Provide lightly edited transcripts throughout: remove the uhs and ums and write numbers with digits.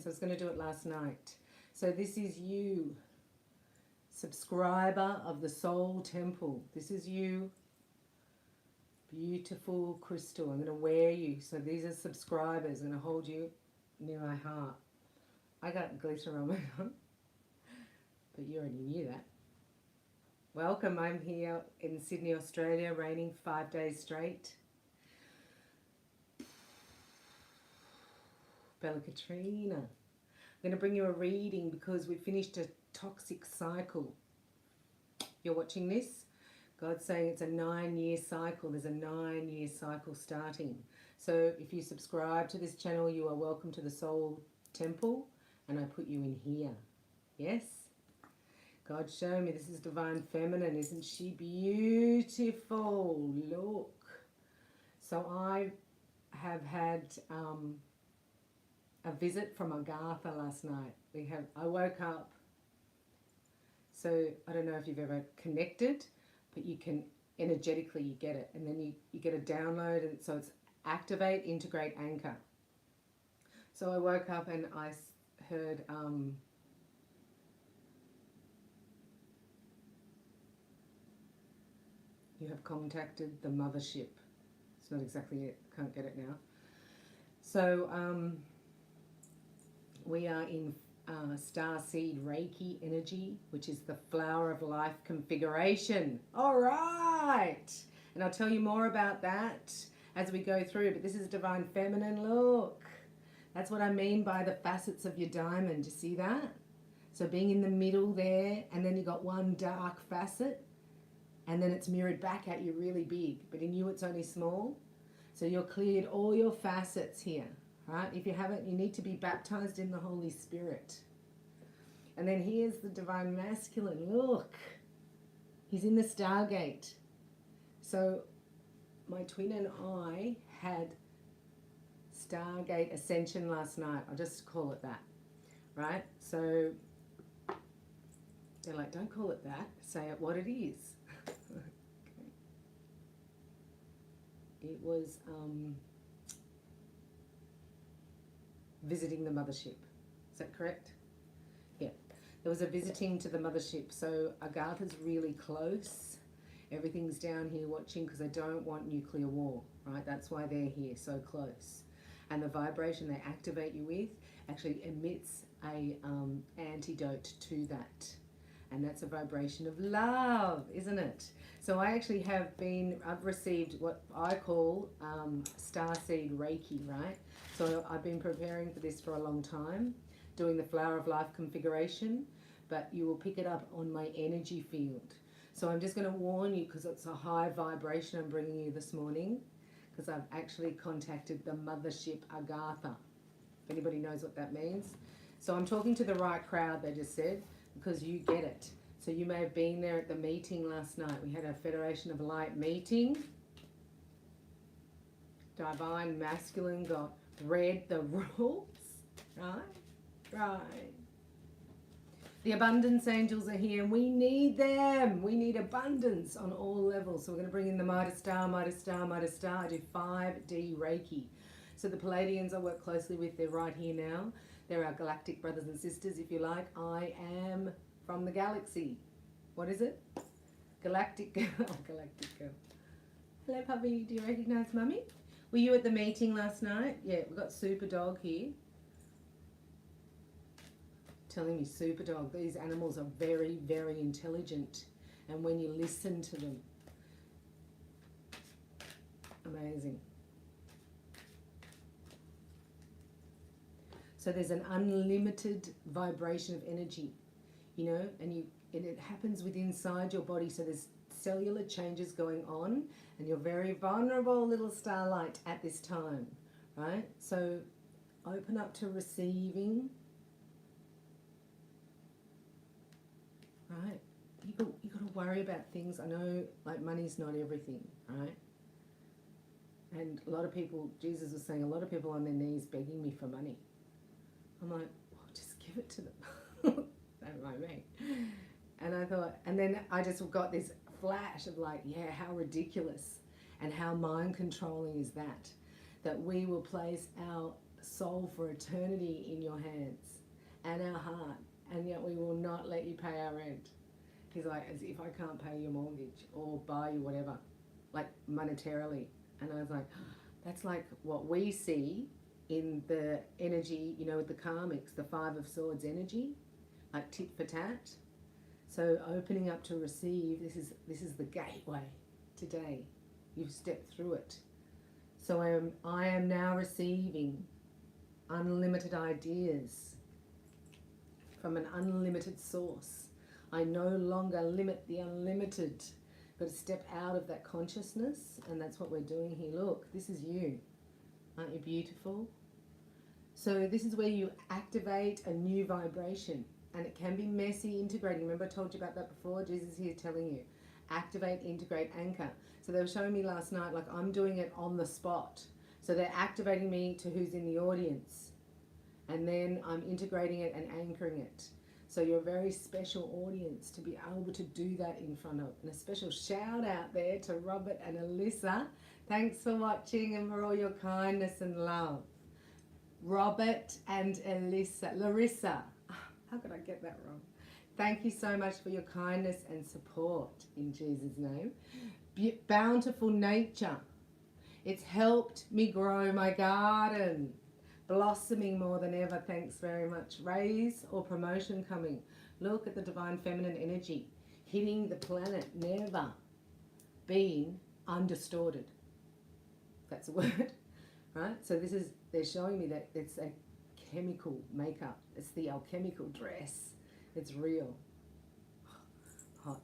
friends. I was going to do it last night. So this is you, subscriber of the Soul Temple. This is you, beautiful crystal. I'm going to wear you. So these are subscribers. I'm going to hold you near my heart. I got glitter on my arm, but you already knew that. Welcome. I'm here in Sydney, Australia, raining 5 days straight. Bella Katrina. I'm going to bring you a reading because we finished a toxic cycle. You're watching this? God's saying it's a 9-year cycle. There's a 9-year cycle starting. So if you subscribe to this channel, you are welcome to the Soul Temple, and I put you in here. Yes? God, show me. This is Divine Feminine. Isn't she beautiful? Look. So I have had a visit from Agatha last night. I woke up. So I don't know if you've ever connected, but you can energetically, you get it. And then you get a download, and so it's activate, integrate, anchor. So I woke up and I heard... you have contacted the mothership. It's not exactly it. Can't get it now. So we are in starseed Reiki energy, which is the flower of life configuration. All right. And I'll tell you more about that as we go through. But this is Divine Feminine. Look. That's what I mean by the facets of your diamond. You see that? So being in the middle there, and then you got one dark facet, and then it's mirrored back at you really big, but in you it's only small. So you're cleared all your facets here, right? If you haven't, you need to be baptized in the Holy Spirit. And then here's the Divine Masculine. Look, he's in the Stargate. So my twin and I had Stargate Ascension last night. I'll just call it that, right? So they're like, don't call it that. Say it what it is. Okay. It was visiting the mothership. Is that correct? Yeah. There was a visiting to the mothership. So Agatha's really close. Everything's down here watching because they don't want nuclear war, right? That's why they're here so close. And the vibration they activate you with actually emits a antidote to that. And that's a vibration of love, isn't it? So I actually I've received what I call starseed Reiki, right? So I've been preparing for this for a long time, doing the flower of life configuration, but you will pick it up on my energy field. So I'm just going to warn you because it's a high vibration I'm bringing you this morning, because I've actually contacted the mothership Agatha. If anybody knows what that means. So I'm talking to the right crowd, they just said, because you get it. So you may have been there at the meeting last night. We had a Federation of Light meeting. Divine Masculine read the rules, right? Right. The abundance angels are here, and we need them. We need abundance on all levels. So we're going to bring in the Mitre Star, Mitre Star, Mitre Star. I do 5D Reiki. So the Palladians I work closely with, they're right here now. They're our galactic brothers and sisters, if you like. I am from the galaxy. What is it? Galactic girl. Galactic girl. Hello, puppy. Do you recognise Mummy? Were you at the meeting last night? Yeah, we've got Super Dog here. Telling me Super Dog. These animals are very, very intelligent. And when you listen to them, amazing. So there's an unlimited vibration of energy, you know, and it happens within inside your body. So there's cellular changes going on, and you're very vulnerable, little starlight, at this time, right? So open up to receiving, right? You got to worry about things. I know, like, money's not everything, right? And a lot of people, Jesus was saying, a lot of people on their knees begging me for money. I'm like, well, just give it to them. Don't mind me. And I thought, and then I just got this flash of like, yeah, how ridiculous and how mind controlling is that? That we will place our soul for eternity in your hands and our heart, and yet we will not let you pay our rent. He's like, as if I can't pay your mortgage or buy you whatever, like monetarily. And I was like, that's like what we see in the energy, you know, with the karmics, the Five of Swords energy, like tit for tat. So opening up to receive, this is the gateway today. You've stepped through it. So I am now receiving unlimited ideas from an unlimited source. I no longer limit the unlimited. Got to step out of that consciousness, and that's what we're doing here. Look, this is you. Aren't you beautiful? So this is where you activate a new vibration, and it can be messy integrating. Remember I told you about that before? Jesus here telling you, activate, integrate, anchor. So they were showing me last night, like I'm doing it on the spot. So they're activating me to who's in the audience, and then I'm integrating it and anchoring it. So you're a very special audience to be able to do that in front of. And a special shout out there to Robert and Alyssa. Thanks for watching and for all your kindness and love. Robert and Alyssa, Larissa. How could I get that wrong? Thank you so much for your kindness and support in Jesus' name. Bountiful nature. It's helped me grow my garden. Blossoming more than ever, thanks very much. Raise or promotion coming. Look at the divine feminine energy hitting the planet, never being undistorted. That's a word, right? So this is, they're showing me that it's a chemical makeup. It's the alchemical dress. It's real. Hot.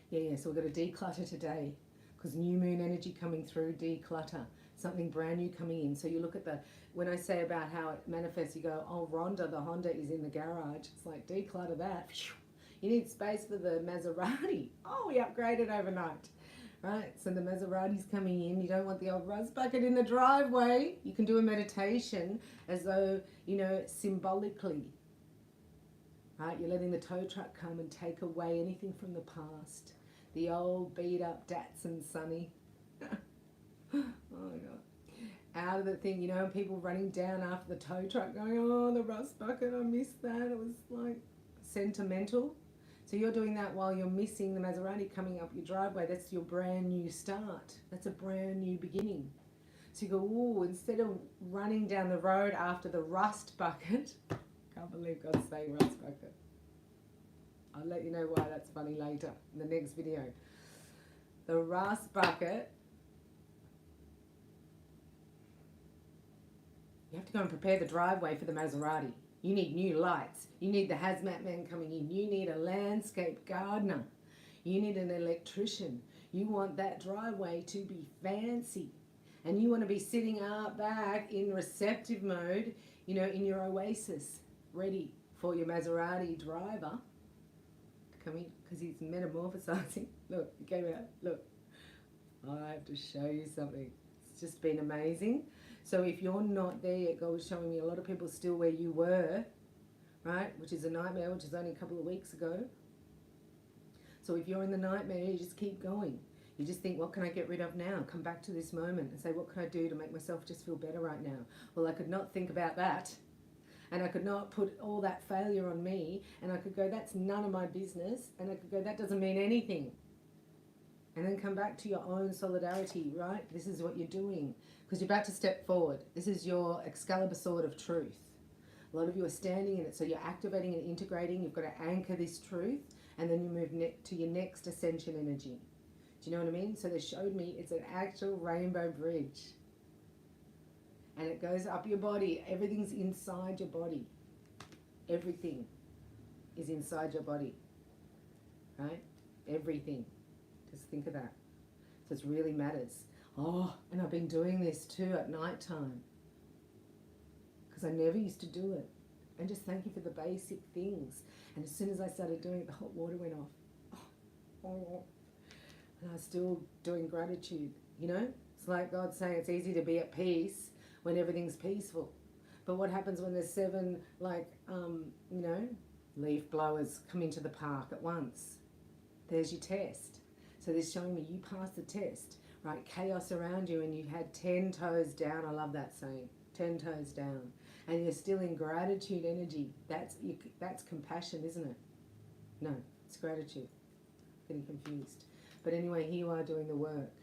Yeah, so we're going to declutter today because new moon energy coming through, declutter. Something brand new coming in. So you look at the, when I say about how it manifests, you go, oh, Rhonda, the Honda is in the garage. It's like, declutter that. You need space for the Maserati. Oh, we upgraded overnight, right? So the Maserati's coming in. You don't want the old rust bucket in the driveway. You can do a meditation as though, you know, symbolically, right? You're letting the tow truck come and take away anything from the past. The old beat up Datsun Sunny. Oh my God. Out of the thing, you know, people running down after the tow truck going, oh, the rust bucket, I missed that. It was like sentimental. So you're doing that while you're missing the Maserati coming up your driveway. That's your brand new start. That's a brand new beginning. So you go, ooh, instead of running down the road after the rust bucket, can't believe God's saying rust bucket. I'll let you know why that's funny later in the next video. The rust bucket, you have to go and prepare the driveway for the Maserati. You need new lights. You need the hazmat man coming in. You need a landscape gardener. You need an electrician. You want that driveway to be fancy. And you want to be sitting out back in receptive mode, you know, in your oasis, ready for your Maserati driver to come in because he's metamorphosizing. Look, he came out. Look, I have to show you something. It's just been amazing. So if you're not there yet, God was showing me a lot of people still where you were, right? Which is a nightmare, which is only a couple of weeks ago. So if you're in the nightmare, you just keep going. You just think, what can I get rid of now? Come back to this moment and say, what can I do to make myself just feel better right now? Well, I could not think about that. And I could not put all that failure on me. And I could go, that's none of my business. And I could go, that doesn't mean anything. And then come back to your own solidarity, right? This is what you're doing. Because you're about to step forward. This is your Excalibur sword of truth. A lot of you are standing in it. So you're activating and integrating. You've got to anchor this truth. And then you move to your next ascension energy. Do you know what I mean? So they showed me it's an actual rainbow bridge. And it goes up your body. Everything's inside your body. Everything is inside your body. Right? Everything. Just think of that. So it really matters. Oh, and I've been doing this too at night time. Because I never used to do it. And just thank you for the basic things. And as soon as I started doing it, the hot water went off. Oh. And I was still doing gratitude, you know? It's like God saying it's easy to be at peace when everything's peaceful. But what happens when there's 7, you know, leaf blowers come into the park at once? There's your test. So they're showing me you passed the test, right? Chaos around you and you had 10 toes down. I love that saying. 10 toes down, and you're still in gratitude energy. That's compassion, isn't it? No, it's gratitude. Getting confused. But anyway, here you are doing the work.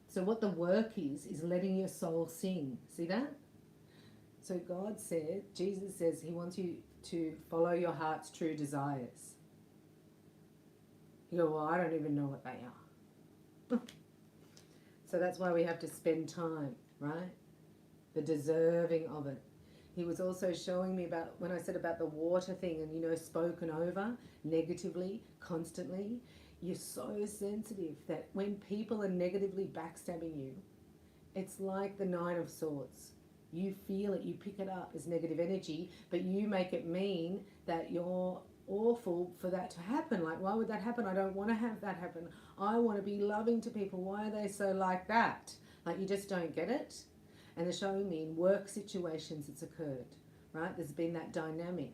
So what the work is letting your soul sing. See that? So God said, Jesus says he wants you to follow your heart's true desires. You go, well, I don't even know what they are. So that's why we have to spend time, right? The deserving of it. He was also showing me about, when I said about the water thing and, you know, spoken over negatively, constantly, you're so sensitive that when people are negatively backstabbing you, it's like the Nine of Swords. You feel it, you pick it up as negative energy, but you make it mean that you're awful for that to happen. Like, why would that happen? I don't want to have that happen. I want to be loving to people. Why are they so like that? Like, you just don't get it. And they're showing me in work situations it's occurred, right? There's been that dynamic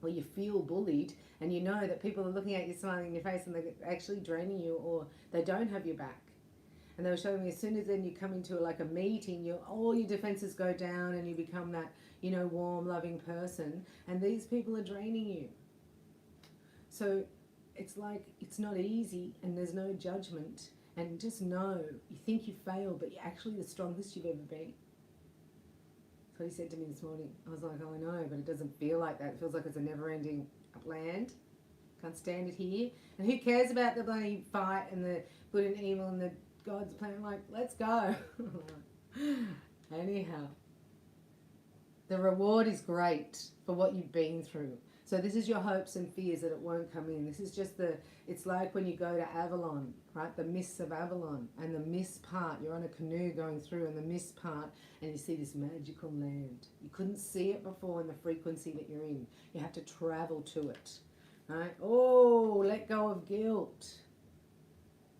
where you feel bullied and you know that people are looking at you, smiling in your face, and they're actually draining you, or they don't have your back. And they were showing me as soon as then you come into like a meeting, all your defenses go down and you become that, you know, warm, loving person. And these people are draining you. So it's like, it's not easy and there's no judgment. And just know, you think you failed, but you're actually the strongest you've ever been. That's what he said to me this morning. I was like, oh, I know, but it doesn't feel like that. It feels like it's a never-ending land. Can't stand it here. And who cares about the bloody fight and the good and evil and the God's plan? Like, let's go. Anyhow, the reward is great for what you've been through. So this is your hopes and fears that it won't come in. This is just it's like when you go to Avalon, right? The mists of Avalon, and the mist part, you're on a canoe going through, and the mist part, and you see this magical land. You couldn't see it before in the frequency that you're in. You have to travel to it, right? Oh, let go of guilt.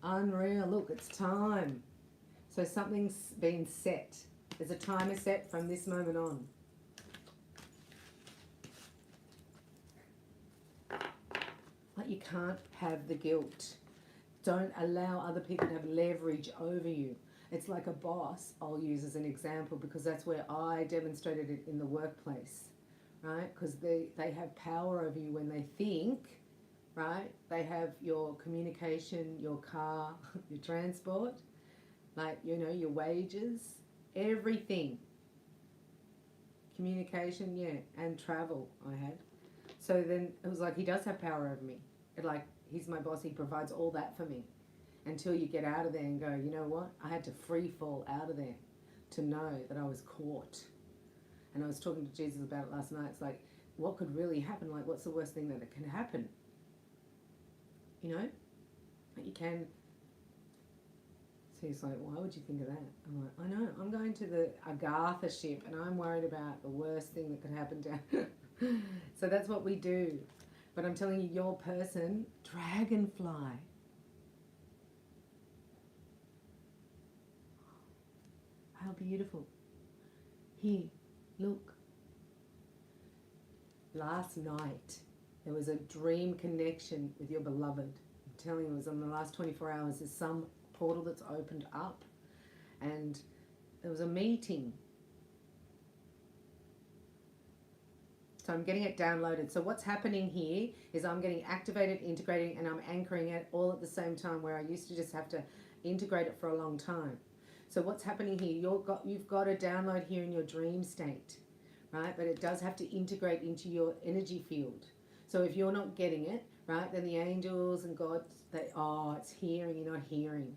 Unreal. Look, it's time. So something's been set. There's a timer set from this moment on. Like, you can't have the guilt. Don't allow other people to have leverage over you. It's like a boss, I'll use as an example, because that's where I demonstrated it in the workplace, right? Because they have power over you when they think, right? They have your communication, your car, your transport, like, you know, your wages, everything. Communication, yeah, and travel I had. So then it was like, he does have power over me. He's my boss, he provides all that for me. Until you get out of there and go, you know what? I had to free fall out of there to know that I was caught. And I was talking to Jesus about it last night. It's like, what could really happen? Like, what's the worst thing that can happen? You know? Like, you can... So he's like, why would you think of that? I'm like, I know, I'm going to the Agartha ship and I'm worried about the worst thing that could happen down. So that's what we do. But I'm telling you, your person, dragonfly. How beautiful. Here, look. Last night, there was a dream connection with your beloved. I'm telling you, it was in the last 24 hours. There's some portal that's opened up and there was a meeting. So I'm getting it downloaded. So what's happening here is I'm getting activated, integrating, and I'm anchoring it all at the same time, where I used to just have to integrate it for a long time. So what's happening here, you've got a download here in your dream state, right? But it does have to integrate into your energy field. So if you're not getting it, right, then the angels and God, it's here and you're not hearing.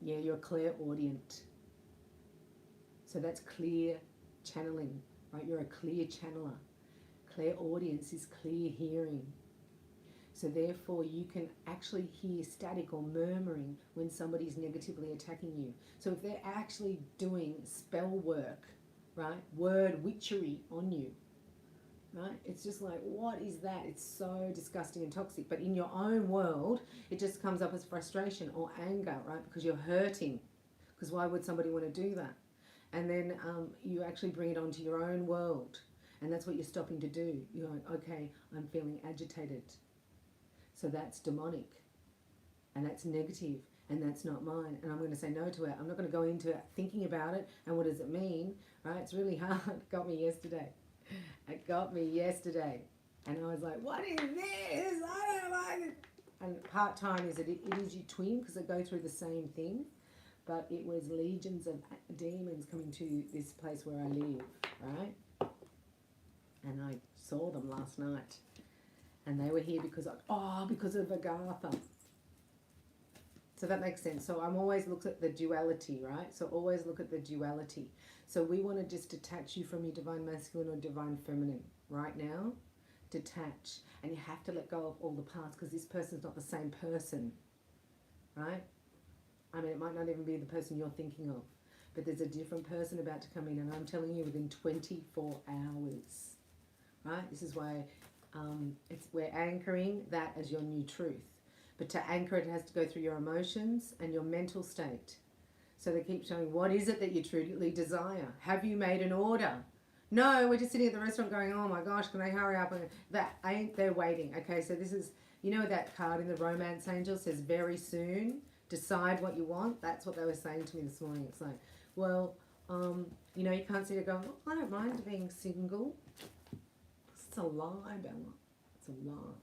Yeah, you're clairaudient. So that's clear channeling, right? You're a clear channeler. Clairaudience is clear hearing. So therefore you can actually hear static or murmuring when somebody's negatively attacking you. So if they're actually doing spell work, right, word witchery on you, right, it's just like, what is that? It's so disgusting and toxic. But in your own world, it just comes up as frustration or anger, right, because you're hurting. Because why would somebody want to do that? And then you actually bring it onto your own world. And that's what you're stopping to do. You're like, okay, I'm feeling agitated. So that's demonic, and that's negative, and that's not mine. And I'm going to say no to it. I'm not going to go into thinking about it and what does it mean, right? It's really hard. It got me yesterday. It got me yesterday. And I was like, what is this? I don't like it. And part-time is it is your twin because they go through the same thing. But it was legions of demons coming to this place where I live, right? And I saw them last night. And they were here because of Agatha. So that makes sense. So I'm always look at the duality, right? So always look at the duality. So we want to just detach you from your divine masculine or divine feminine right now. Detach. And you have to let go of all the past because this person's not the same person, right? I mean, it might not even be the person you're thinking of, but there's a different person about to come in, and I'm telling you within 24 hours, right? This is why we're anchoring that as your new truth. But to anchor it has to go through your emotions and your mental state. So they keep showing, what is it that you truly desire? Have you made an order? No, we're just sitting at the restaurant going, oh my gosh, can they hurry up? They're waiting. Okay, so this is, you know that card in the Romance Angel says very soon? Decide what you want. That's what they were saying to me this morning. It's like, well, you know, you can't sit there going, oh, I don't mind being single. It's a lie, Bella. It's a lie.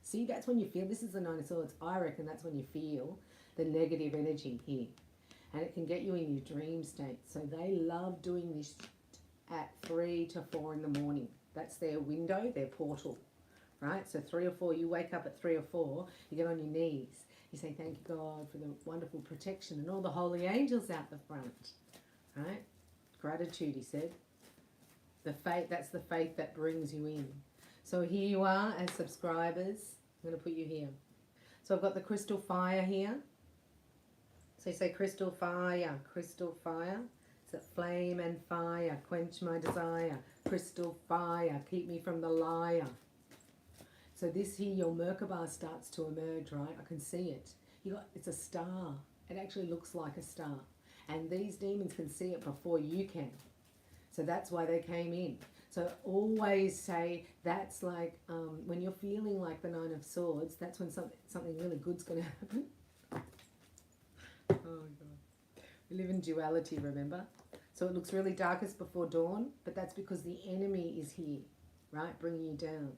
See, that's when you feel, this is the Nine of Swords. I reckon that's when you feel the negative energy here. And it can get you in your dream state. So they love doing this at 3 to 4 in the morning. That's their window, their portal, right? So 3 or 4, you wake up at 3 or 4, you get on your knees. You say, thank you, God, for the wonderful protection and all the holy angels out the front, right? Gratitude, he said. The faith, that's the faith that brings you in. So here you are as subscribers. I'm going to put you here. So I've got the crystal fire here. So you say crystal fire, crystal fire. It's a flame and fire, quench my desire. Crystal fire, keep me from the liar. So this here, your Merkaba starts to emerge, right? I can see it. It's a star. It actually looks like a star. And these demons can see it before you can. So that's why they came in. So always say that's like when you're feeling like the Nine of Swords, that's when something really good's going to happen. Oh, God. We live in duality, remember? So it looks really darkest before dawn, but that's because the enemy is here, right? Bringing you down.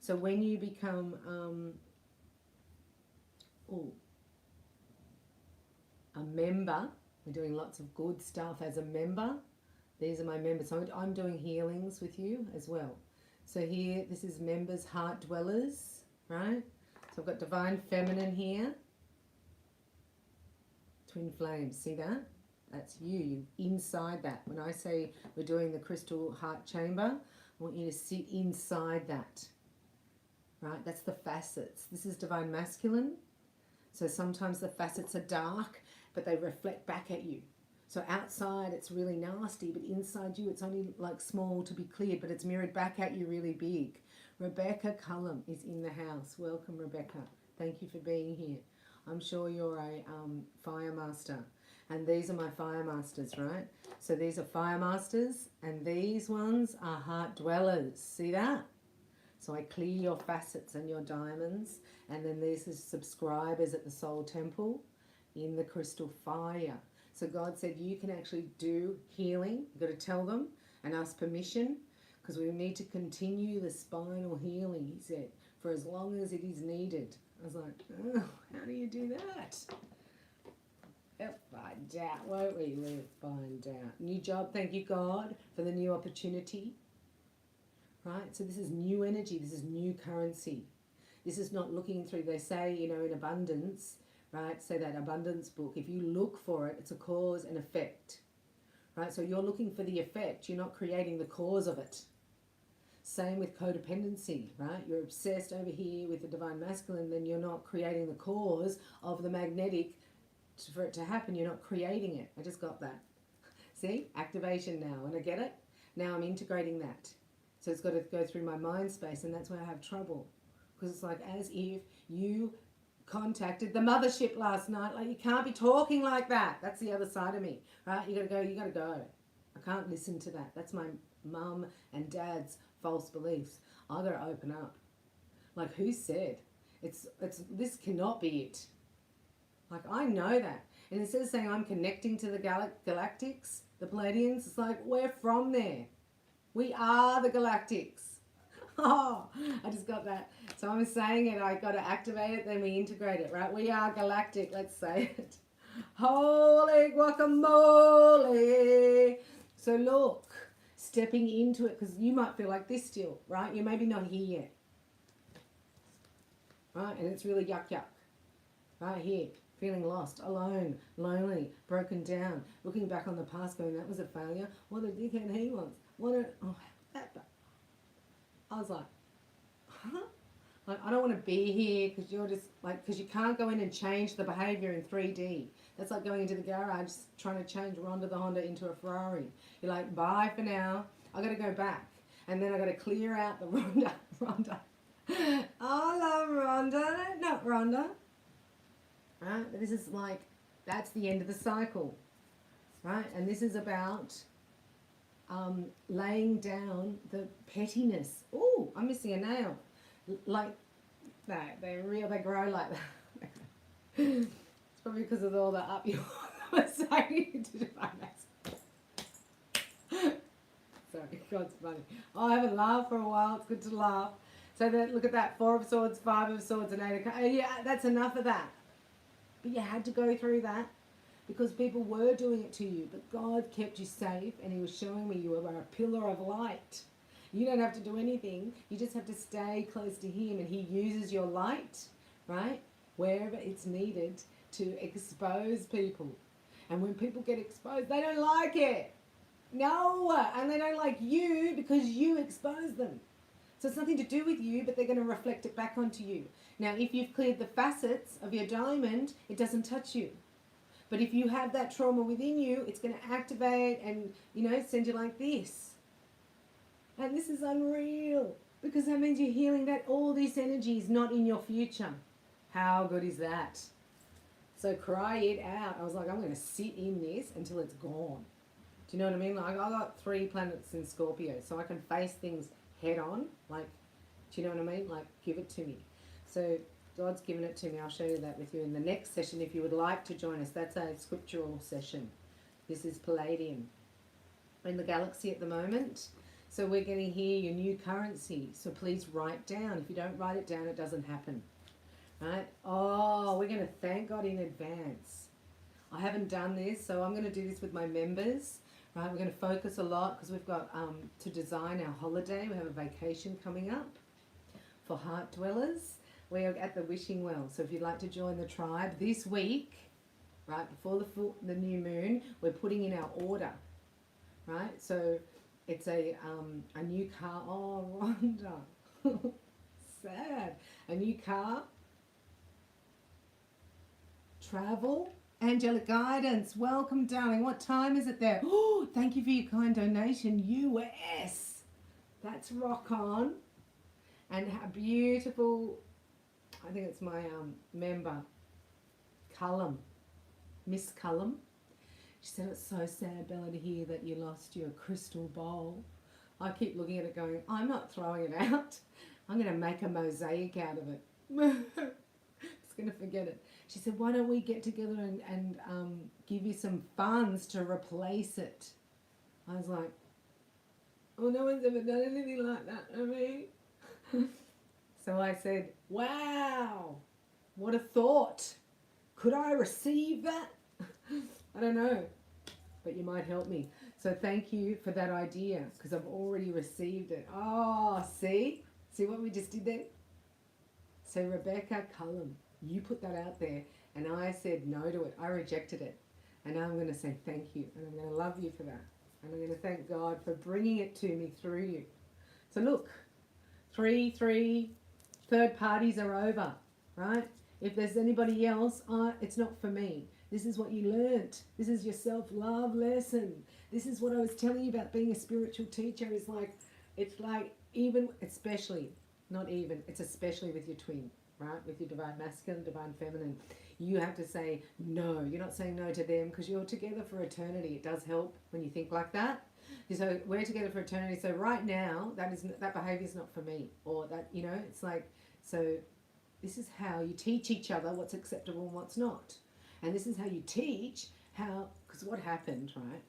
So when you become a member, we're doing lots of good stuff as a member. These are my members. So I'm doing healings with you as well. So here, this is members, heart dwellers, right? So I've got divine feminine here. Twin flames, see that? That's you. You're inside that. When I say we're doing the crystal heart chamber, I want you to sit inside that. Right, that's the facets. This is divine masculine. So sometimes the facets are dark, but they reflect back at you. So outside it's really nasty, but inside you it's only like small to be cleared, but it's mirrored back at you really big. Rebecca Cullum is in the house. Welcome, Rebecca. Thank you for being here. I'm sure you're a fire master. And these are my fire masters, right? So these are fire masters, and these ones are heart dwellers. See that? So I clear your facets and your diamonds. And then these are subscribers at the Soul Temple in the crystal fire. So God said you can actually do healing. You've got to tell them and ask permission, because we need to continue the spinal healing, he said, for as long as it is needed. I was like, oh, how do you do that? We'll find out, won't we? We'll find out. New job, thank you, God, for the new opportunity. Right? So this is new energy. This is new currency. This is not looking through, they say, you know, in abundance, right? So that abundance book, if you look for it, it's a cause and effect. Right? So you're looking for the effect. You're not creating the cause of it. Same with codependency, right? You're obsessed over here with the divine masculine, then you're not creating the cause of the magnetic for it to happen. You're not creating it. I just got that. See? Activation now. And I get it? Now I'm integrating that. So it's got to go through my mind space, and that's where I have trouble. Because it's like as if you contacted the mothership last night. Like, you can't be talking like that. That's the other side of me, right? You got to go. I can't listen to that. That's my mum and dad's false beliefs. I got to open up. Like, who said? This cannot be it. Like, I know that. And instead of saying I'm connecting to the galactics, the Palladians, it's like, we're from there. We are the galactics. Oh, I just got that. So I'm saying it, I got to activate it, then we integrate it, right? We are galactic, let's say it. Holy guacamole. So look, stepping into it, because you might feel like this still, right? You're maybe not here yet. Right? And it's really yuck. Right here. Feeling lost, alone, lonely, broken down, looking back on the past going, that was a failure. What a dickhead he was. I was like, huh? Like, I don't want to be here because you're just like, because you can't go in and change the behavior in 3D. That's like going into the garage trying to change Rhonda the Honda into a Ferrari. You're like, bye for now. I got to go back. And then I got to clear out the Rhonda. I love Rhonda, not Rhonda. Right? But this is like, that's the end of the cycle. Right? And this is about laying down the pettiness. Oh, I'm missing a nail. Like that. They're real, they grow like that. It's probably because of all the up you were saying to Sorry, God's funny. Oh, I haven't laughed for a while. It's good to laugh. So then look at that. 4 of Swords, 5 of Swords, and 8 of Cups. Yeah, that's enough of that. But you had to go through that because people were doing it to you. But God kept you safe and he was showing me you were a pillar of light. You don't have to do anything. You just have to stay close to him and he uses your light, right, wherever it's needed to expose people. And when people get exposed, they don't like it. No, and they don't like you because you expose them. So it's nothing to do with you, but they're going to reflect it back onto you. Now, if you've cleared the facets of your diamond, it doesn't touch you. But if you have that trauma within you, it's going to activate and, send you like this. And this is unreal because that means you're healing that all this energy is not in your future. How good is that? So cry it out. I was like, I'm going to sit in this until it's gone. Do you know what I mean? Like, I got 3 planets in Scorpio, so I can face things head on. Like, do you know what I mean? Like, give it to me. So God's given it to me. I'll show you that with you in the next session if you would like to join us. That's a scriptural session. This is Palladium in the galaxy at the moment. So we're getting here your new currency. So please write down. If you don't write it down, it doesn't happen. Right? Oh, we're going to thank God in advance. I haven't done this, so I'm going to do this with my members. Right? We're going to focus a lot because we've got to design our holiday. We have a vacation coming up for heart dwellers. We are at the Wishing Well. So if you'd like to join the tribe this week, right, before the new moon, we're putting in our order. Right? So it's a new car. Oh, Rhonda. Sad. A new car. Travel. Angelic guidance. Welcome, darling. What time is it there? Oh, thank you for your kind donation. US. That's rock on. And how beautiful. I think it's my member, Cullum. Miss Cullum. She said, it's so sad, Bella, to hear that you lost your crystal bowl. I keep looking at it going, I'm not throwing it out. I'm going to make a mosaic out of it. Just going to forget it. She said, why don't we get together and give you some funds to replace it? I was like, oh, no one's ever done anything like that to me. So I said, wow, what a thought. Could I receive that? I don't know, but you might help me. So thank you for that idea because I've already received it. Oh, see? See what we just did there? So Rebecca Cullum, you put that out there and I said no to it. I rejected it. And now I'm going to say thank you and I'm going to love you for that. And I'm going to thank God for bringing it to me through you. So look, 3 third parties are over, right? If there's anybody else, it's not for me. This is what you learnt. This is your self-love lesson. This is what I was telling you about being a spiritual teacher. It's like even, especially, not even, it's especially with your twin, right? With your divine masculine, divine feminine. You have to say no. You're not saying no to them because you're together for eternity. It does help when you think like that. So we're together for eternity. So right now, that behavior is not for me. Or that, it's like, so This is how you teach each other what's acceptable and what's not. And this is how you teach how, because what happened, right?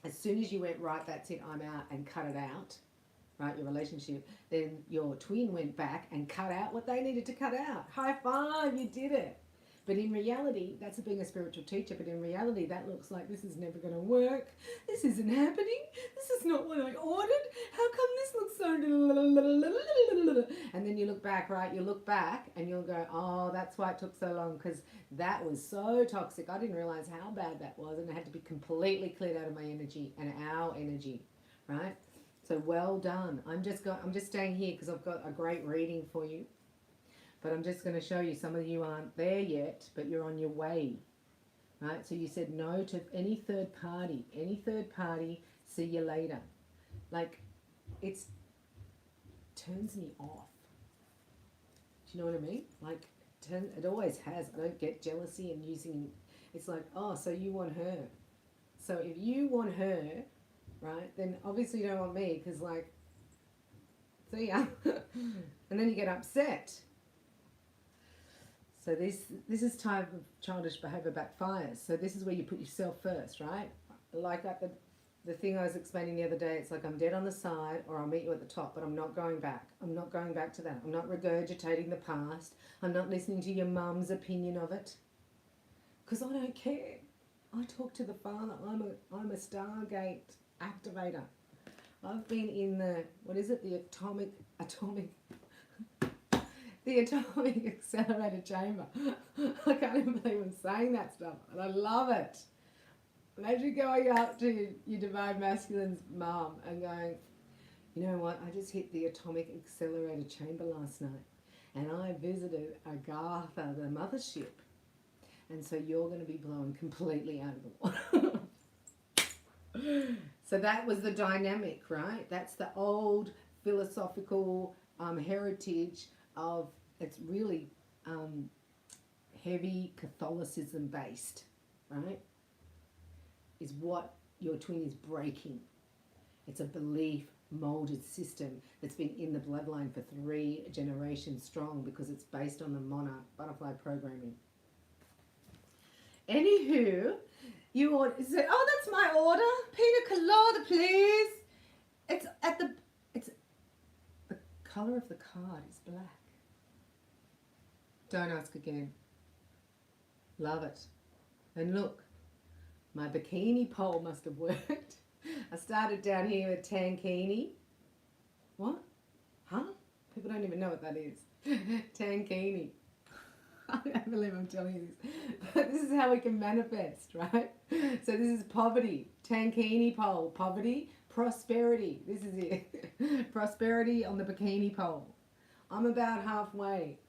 As soon as you went, right, that's it, I'm out, and cut it out, right, your relationship, then your twin went back and cut out what they needed to cut out. High five, you did it. But in reality, that's being a spiritual teacher, but in reality, that looks like this is never going to work. This isn't happening. This is not what I ordered. How come this looks so... And then you look back, right? You look back and you'll go, oh, that's why it took so long, because that was so toxic. I didn't realize how bad that was, and it had to be completely cleared out of my energy and our energy, right? So well done. I'm just staying here because I've got a great reading for you. But I'm just going to show you, some of you aren't there yet, but you're on your way, right? So you said no to any third party, see you later. Like, it turns me off. Do you know what I mean? Like, it always has. I don't get jealousy and using, it's like, oh, so you want her. So if you want her, right, then obviously you don't want me, because like, see ya. And then you get upset. So this is type of childish behaviour backfires. So this is where you put yourself first, right? Like the thing I was explaining the other day, it's like I'm dead on the side, or I'll meet you at the top, but I'm not going back. I'm not going back to that. I'm not regurgitating the past. I'm not listening to your mum's opinion of it, because I don't care. I talk to the Father. I'm a Stargate activator. I've been in the, what is it? The atomic the atomic accelerator chamber. I can't even believe I'm saying that stuff, and I love it. Imagine going up to your divine masculine's mum and going, you know what, I just hit the atomic accelerator chamber last night, and I visited Agartha, the mothership, and so you're going to be blown completely out of the water. So that was the dynamic, right? That's the old philosophical heritage of, it's really heavy Catholicism based, right? Is what your twin is breaking. It's a belief molded system that's been in the bloodline for 3 generations strong, because it's based on the monarch butterfly programming. Anywho, you ordered, said, oh, that's my order. Pina colada, please. It's the colour of the card is black. Don't ask again. Love it. And look, my bikini pole must have worked. I started down here with tankini. What? Huh? People don't even know what that is. Tankini. I can't believe I'm telling you this. But this is how we can manifest, right? So this is poverty. Tankini pole. Poverty. Prosperity. This is it. Prosperity on the bikini pole. I'm about halfway.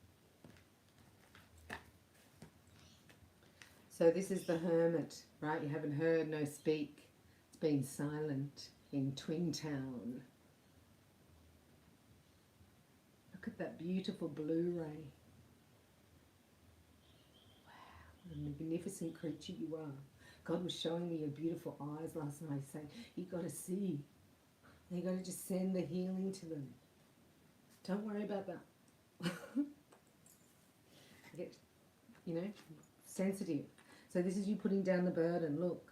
So this is the Hermit, right? You haven't heard, no speak. It's been silent in Twin Town. Look at that beautiful Blu-ray. Wow, what a magnificent creature you are. God was showing me your beautiful eyes last night, saying, you got to see. And you got to just send the healing to them. Don't worry about that. Get, sensitive. So this is you putting down the burden. Look,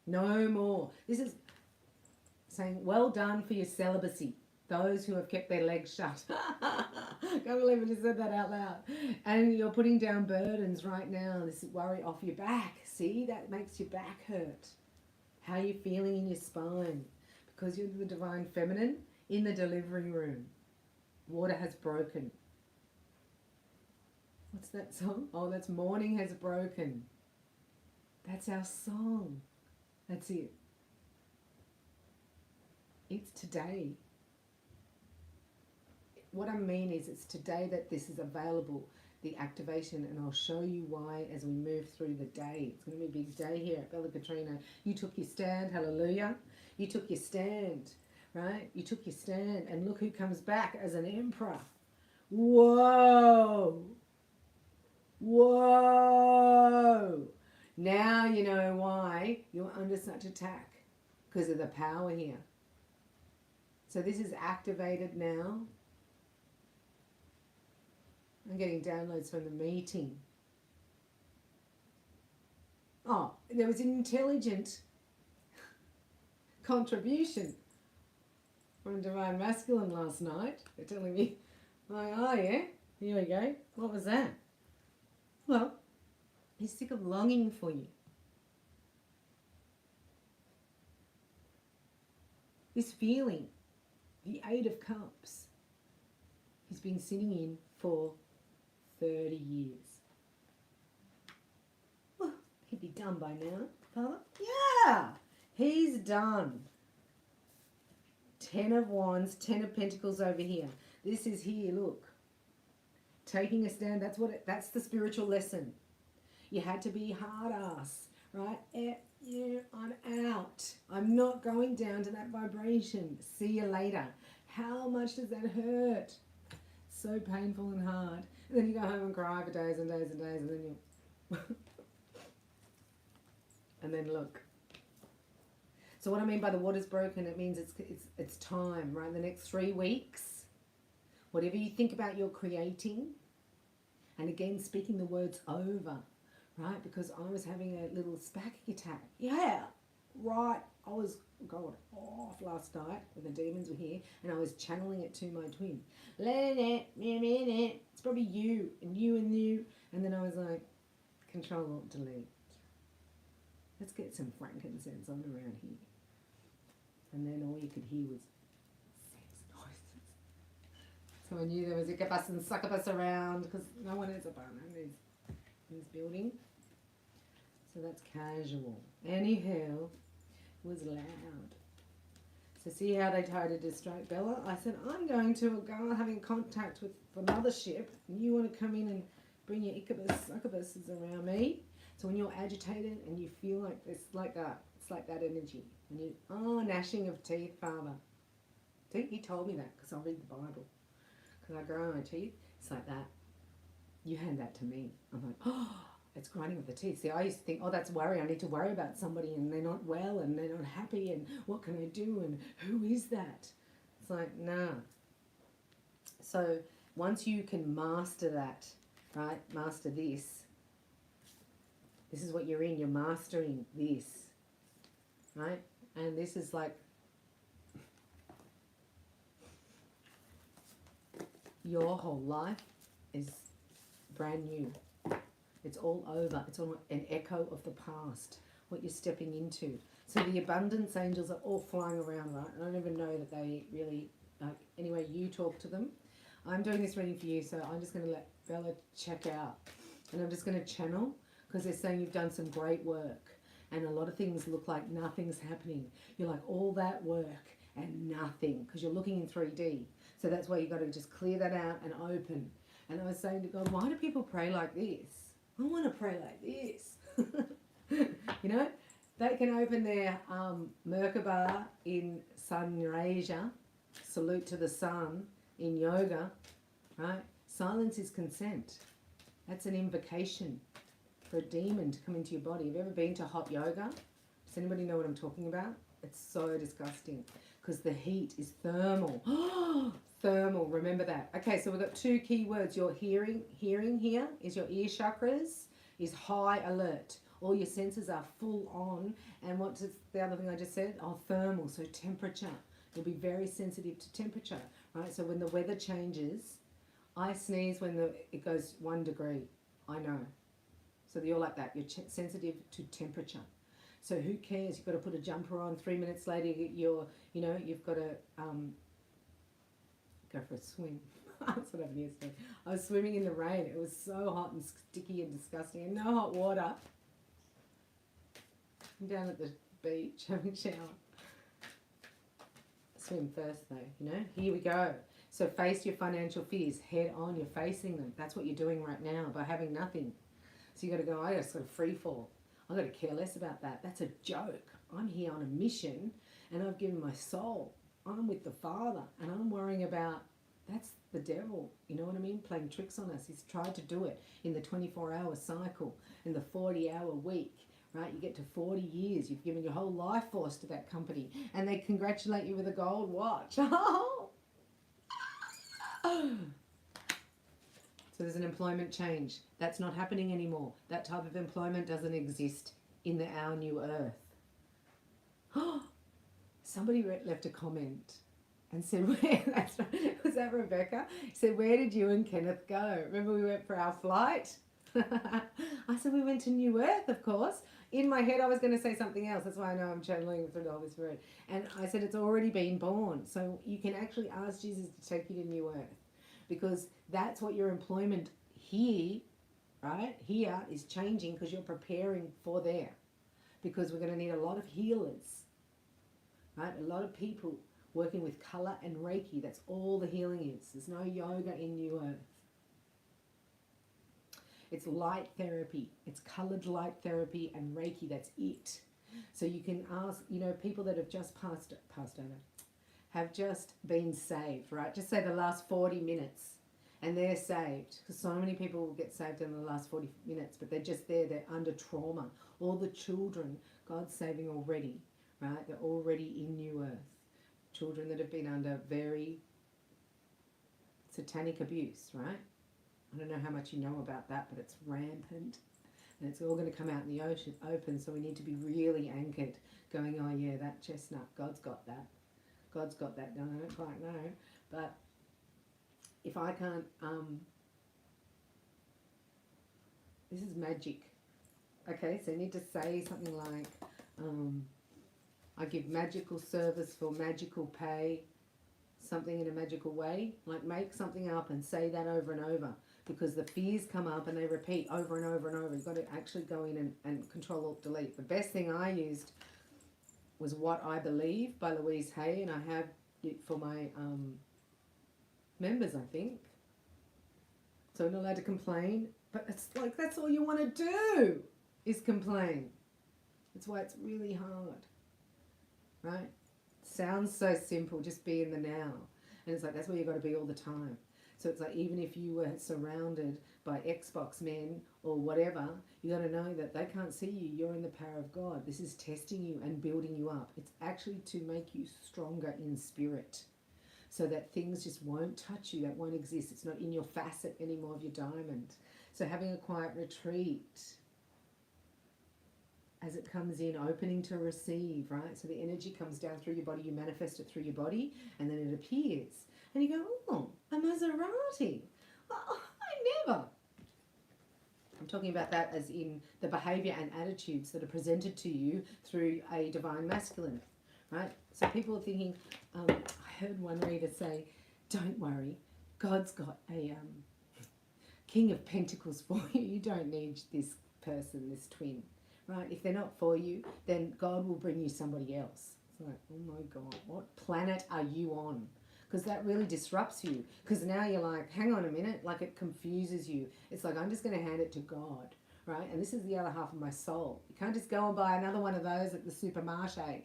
no more. This is saying, well done for your celibacy. Those who have kept their legs shut. Can't believe I just said that out loud. And you're putting down burdens right now. This worry off your back. See, that makes your back hurt. How are you feeling in your spine? Because you're the divine feminine in the delivery room. Water has broken. What's that song? Oh, that's Morning Has Broken. That's our song. That's it. It's today. What I mean is, it's today that this is available, the activation, and I'll show you why as we move through the day. It's going to be a big day here at Bella Katrina. You took your stand, hallelujah. You took your stand, right? You took your stand, and look who comes back as an emperor. Whoa! Whoa! Now you know why you're under such attack, because of the power here. So this is activated now. I'm getting downloads from the meeting. Oh, there was an intelligent contribution from Divine Masculine last night. They're telling me, like, oh yeah, here we go. What was that? Well, he's sick of longing for you. This feeling, the Eight of Cups, he's been sitting in for 30 years. Well, he'd be done by now, Father. Yeah, he's done. 10 of Wands, 10 of Pentacles over here. This is here, look. Taking a stand, that's the spiritual lesson. You had to be hard ass, right? I'm out. I'm not going down to that vibration. See you later. How much does that hurt? So painful and hard. And then you go home and cry for days and days and days, and then you and then look. So what I mean by the water's broken, it means it's time, right? The next 3 weeks, whatever you think about your creating, and again speaking the words over, right? Because I was having a little spacking attack. Yeah, right. I was going off last night when the demons were here, and I was channeling it to my twin. It's probably you and you and you. And then I was like, Control Alt Delete. Let's get some frankincense on around here. And then all you could hear was sex noises. So I knew there was incubus and succubus around, because no one has a partner in this building. So that's casual. Anyhow, it was loud. So see how they tried to distract Bella? I said, I'm going to a girl having contact with the mothership, and you want to come in and bring your incubus, succubuses around me. So when you're agitated and you feel like this, like that, it's like that energy. And you, gnashing of teeth, Father. See, he told me that because I read the Bible. Because I grow my teeth. It's like that. You hand that to me. I'm like, oh, it's grinding of the teeth. See, I used to think, that's worry. I need to worry about somebody and they're not well and they're not happy and what can I do and who is that? It's like, nah. So once you can master that, right, master this is what you're in. You're mastering this, right? And this is like your whole life is brand new. It's all over. It's all an echo of the past, what you're stepping into. So the abundance angels are all flying around, right? I don't even know that they really, like, anyway, you talk to them. I'm doing this reading for you, so I'm just going to let Bella check out. And I'm just going to channel, because they're saying you've done some great work. And a lot of things look like nothing's happening. You're like, all that work and nothing, because you're looking in 3D. So that's why you've got to just clear that out and open. And I was saying to God, why do people pray like this? I want to pray like this. You know, they can open their Merkaba in Sun Raja, salute to the sun in yoga, right? Silence is consent. That's an invocation for a demon to come into your body. Have you ever been to hot yoga? Does anybody know what I'm talking about? It's so disgusting because the heat is thermal. Thermal, remember that. Okay, so we've got 2 key words. Your hearing here is your ear chakras is high alert. All your senses are full on. And what's the other thing I just said? Thermal, so temperature. You'll be very sensitive to temperature, right? So when the weather changes, I sneeze when it goes 1 degree. I know. So you're like that. You're sensitive to temperature. So who cares? You've got to put a jumper on. 3 minutes later, you've got to go for a swim. That's what happened yesterday. I was swimming in the rain. It was so hot and sticky and disgusting, and no hot water. I'm down at the beach having a shower. Swim first, though. Here we go. So face your financial fears head on. You're facing them. That's what you're doing right now by having nothing. So you got to go, I just got to free fall. I got to care less about that. That's a joke. I'm here on a mission and I've given my soul. I'm with the Father and I'm worrying about, that's the devil, you know what I mean? Playing tricks on us. He's tried to do it in the 24-hour cycle, in the 40-hour week, right? You get to 40 years. You've given your whole life force to that company and they congratulate you with a gold watch. So So there's an employment change. That's not happening anymore. That type of employment doesn't exist in our new earth. Somebody left a comment and said, where, that's right, was that Rebecca? Said, where did you and Kenneth go? Remember we went for our flight? I said, we went to New Earth, of course. In my head, I was going to say something else. That's why I know I'm channeling through the Holy Spirit. And I said, it's already been born. So you can actually ask Jesus to take you to New Earth, because that's what your employment here, right, here is changing, because you're preparing for there. Because we're going to need a lot of healers, right? A lot of people working with colour and Reiki. That's all the healing is. There's no yoga in New Earth. It's light therapy. It's coloured light therapy and Reiki. That's it. So you can ask, you know, people that have just passed over, have just been saved, right? Just say the last 40 minutes and they're saved. Because so many people will get saved in the last 40 minutes, but they're just there. They're under trauma. All the children, God's saving already, right? They're already in New Earth. Children that have been under very satanic abuse, right? I don't know how much you know about that, but it's rampant. And it's all going to come out in the ocean open, so we need to be really anchored, going, oh yeah, that chestnut, God's got that. God's got that. No, I don't quite know. But if I can't, this is magic. Okay, so you need to say something like, I give magical service for magical pay, something in a magical way. Like make something up and say that over and over, because the fears come up and they repeat over and over and over. You've got to actually go in and control alt delete. The best thing I used was What I Believe by Louise Hay, and I have it for my members, I think. So we're not allowed to complain, but it's like that's all you want to do is complain. That's why it's really hard, right? Sounds so simple, just be in the now. And it's like, that's where you've got to be all the time. So it's like, even if you were surrounded by Xbox men or whatever, you got to know that they can't see you. You're in the power of God. This is testing you and building you up. It's actually to make you stronger in spirit, so that things just won't touch you. That won't exist. It's not in your facet anymore of your diamond. So having a quiet retreat, as it comes in, opening to receive, right? So the energy comes down through your body, you manifest it through your body, and then it appears. And you go, oh, a Maserati. Oh, I never. I'm talking about that as in the behaviour and attitudes that are presented to you through a divine masculine, right? So people are thinking, I heard one reader say, don't worry, God's got a King of Pentacles for you. You don't need this person, this twin. Right? If they're not for you, then God will bring you somebody else. It's like, oh my God, what planet are you on? Because that really disrupts you. Because now you're like, hang on a minute, like it confuses you. It's like, I'm just going to hand it to God, right? And this is the other half of my soul. You can't just go and buy another one of those at the supermarché.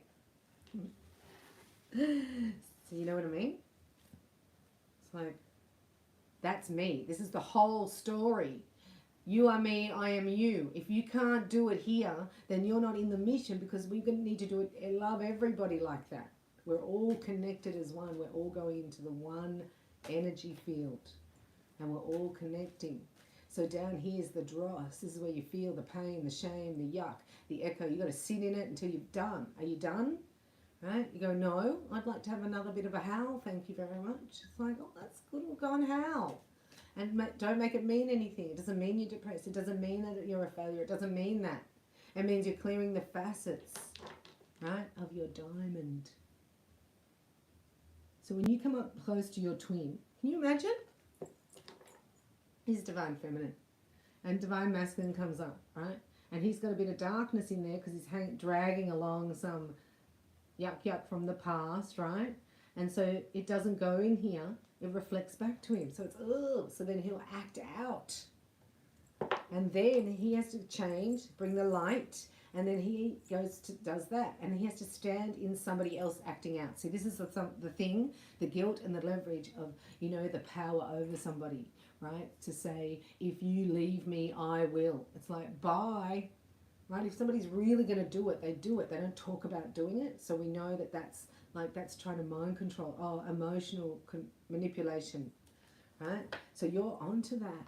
So you know what I mean? It's like, that's me. This is the whole story. You are me, I am you. If you can't do it here, then you're not in the mission, because we're going to need to do it and love everybody like that. We're all connected as one. We're all going into the one energy field, and we're all connecting. So down here is the dross. This is where you feel the pain, the shame, the yuck, the echo. You've got to sit in it until you're done. Are you done? Right? You go, no, I'd like to have another bit of a howl. Thank you very much. It's like, oh, that's good. We'll go and howl. And don't make it mean anything. It doesn't mean you're depressed. It doesn't mean that you're a failure. It doesn't mean that. It means you're clearing the facets, right, of your diamond. So when you come up close to your twin, can you imagine? He's divine feminine. And divine masculine comes up, right? And he's got a bit of darkness in there because he's dragging along some yuck from the past, right? And so it doesn't go in here. It reflects back to him. So it's, ugh. So then he'll act out. And then he has to change, bring the light, and then he does that. And he has to stand in somebody else acting out. See, this is the thing, the guilt and the leverage of, you know, the power over somebody, right? To say, if you leave me, I will. It's like, bye. Right? If somebody's really going to do it, they do it. They don't talk about doing it. So we know that that's trying to mind control. Oh, emotional manipulation, right? So you're onto that.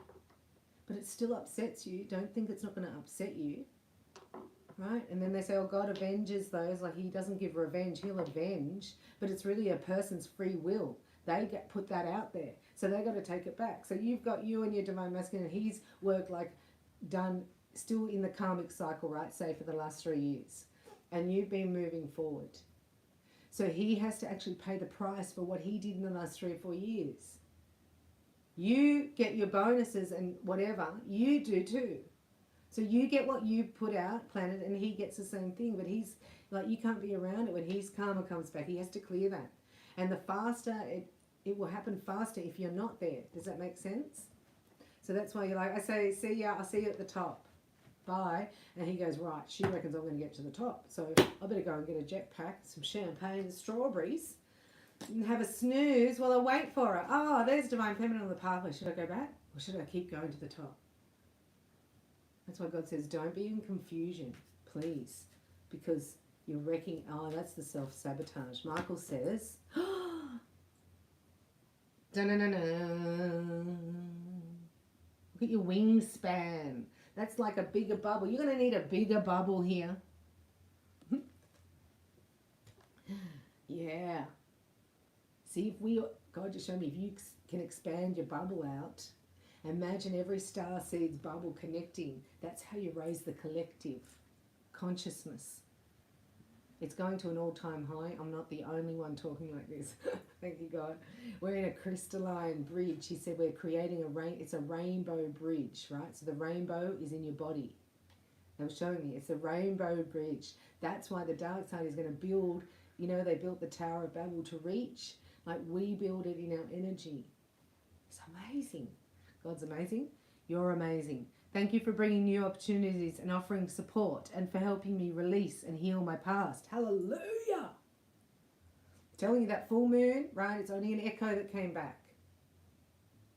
but it still upsets you. Don't think it's not going to upset you, right? And then they say, oh, God avenges those. Like, he doesn't give revenge, he'll avenge, but it's really a person's free will. They put that out there, so they got to take it back. So you've got you and your divine masculine, and he's worked, like, done, still in the karmic cycle, right, say for the last 3 years, and you've been moving forward. So he has to actually pay the price for what he did in the last 3 or 4 years. You get your bonuses and whatever, you do too. So you get what you put out, planted, and he gets the same thing. But he's like, you can't be around it when his karma comes back. He has to clear that. And the faster, it will happen faster if you're not there. Does that make sense? So that's why you're like, I say, see ya, I'll see you at the top. Bye. And he goes, right, she reckons I'm going to get to the top. So I better go and get a jetpack, some champagne and strawberries, and have a snooze while I wait for her. Oh, there's divine feminine on the pathway. Should I go back or should I keep going to the top? That's why God says, don't be in confusion, please, because you're wrecking. Oh, that's the self-sabotage. Michael says, da-na-na-na. Look at your wingspan. That's like a bigger bubble. You're going to need a bigger bubble here. Yeah. See, if God just showed me, if you can expand your bubble out, imagine every star seed's bubble connecting. That's how you raise the collective consciousness. It's going to an all-time high. I'm not the only one talking like this. Thank you, God. We're in a crystalline bridge. He said we're creating it's a rainbow bridge, right? So the rainbow is in your body. They were showing me it's a rainbow bridge. That's why the dark side is going to build, they built the Tower of Babel to reach. Like, we build it in our energy. It's amazing. God's amazing. You're amazing. Thank you for bringing new opportunities and offering support and for helping me release and heal my past. Hallelujah. Telling you that full moon, right? It's only an echo that came back.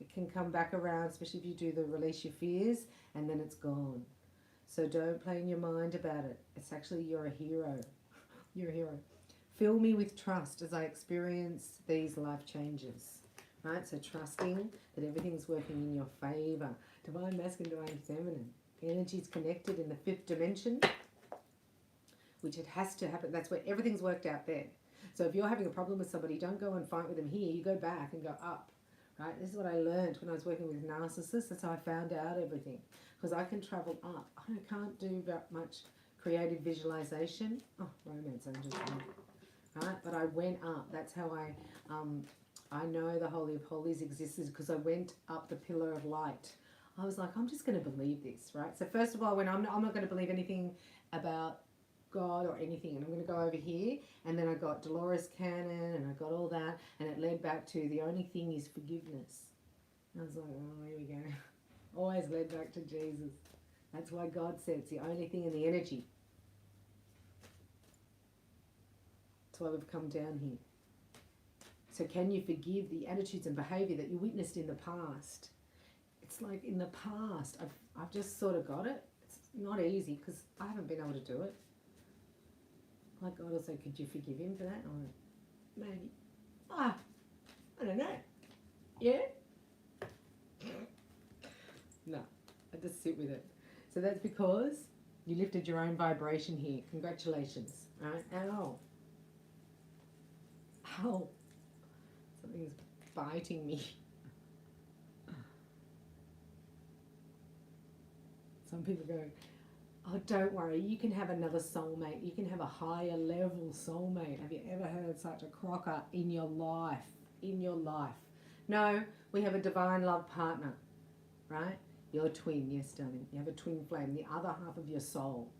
It can come back around, especially if you do the release your fears, and then it's gone. So don't play in your mind about it. It's actually, you're a hero. You're a hero. Fill me with trust as I experience these life changes. Right? So trusting that everything's working in your favor. Divine masculine, divine feminine. Energy's connected in the 5th dimension, which it has to happen. That's where everything's worked out there. So if you're having a problem with somebody, don't go and fight with them here. You go back and go up. Right? This is what I learned when I was working with narcissists. That's how I found out everything. Because I can travel up. I can't do that much creative visualization. Oh, romance angels. Right? But I went up. That's how I know the Holy of Holies exists, because I went up the pillar of light. I was like, I'm just going to believe this, right? So first of all, when I'm not going to believe anything about God or anything, and I'm going to go over here, and then I got Dolores Cannon, and I got all that, and it led back to the only thing is forgiveness. And I was like, oh, here we go. Always led back to Jesus. That's why God said it's the only thing in the energy. That's why we've come down here. So can you forgive the attitudes and behaviour that you witnessed in the past? It's like in the past, I've just sort of got it. It's not easy because I haven't been able to do it. Like God will say, could you forgive him for that? And I went, maybe. I don't know. Yeah? No, I just sit with it. So that's because you lifted your own vibration here. Congratulations. Right? Ow. Ow. Something's biting me. Some people go, oh, don't worry, you can have another soulmate. You can have a higher level soulmate. Have you ever heard such a crocker in your life? In your life. No, we have a divine love partner, right? You're a twin, yes, darling. You have a twin flame, the other half of your soul.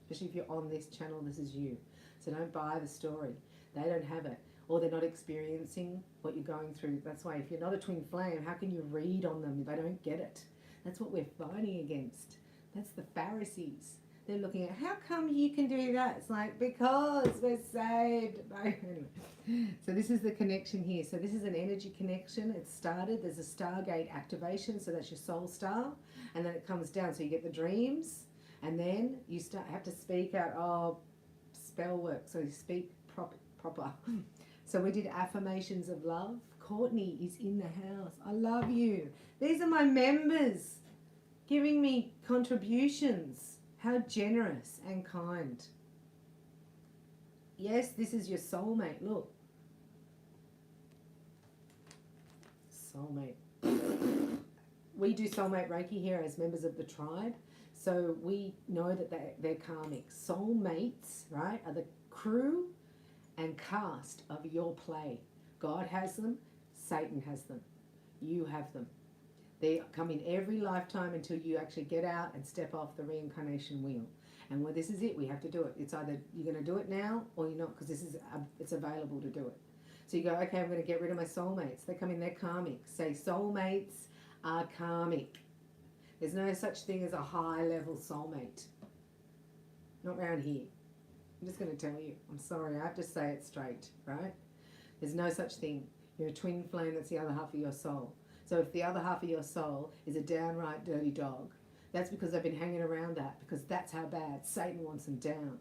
Especially if you're on this channel, this is you. So don't buy the story. They don't have it. Or they're not experiencing what you're going through. That's why if you're not a twin flame, how can you read on them if they don't get it? That's what we're fighting against. That's the Pharisees. They're looking at, how come you can do that? It's like, because we're saved. Anyway. So this is the connection here. So this is an energy connection. It started. There's a Stargate activation. So that's your soul star. And then it comes down. So you get the dreams. And then you have to speak out, spell work. So you speak proper. So we did affirmations of love. Courtney is in the house. I love you. These are my members. giving me contributions. How generous and kind. Yes, this is your soulmate. Look. Soulmate. We do soulmate Reiki here as members of the tribe. So we know that they're karmic. Soulmates, right, are the crew and cast of your play. God has them. Satan has them. You have them. They come in every lifetime until you actually get out and step off the reincarnation wheel. And well, this is it. We have to do it. It's either you're going to do it now or you're not, because this is it's available to do it. So you go, okay, I'm going to get rid of my soulmates. They come in, they're karmic. Say soulmates are karmic. There's no such thing as a high-level soulmate. Not around here. I'm just going to tell you. I'm sorry. I have to say it straight, right? There's no such thing. You're a twin flame. That's the other half of your soul. So if the other half of your soul is a downright dirty dog, that's because they've been hanging around that, because that's how bad Satan wants them down.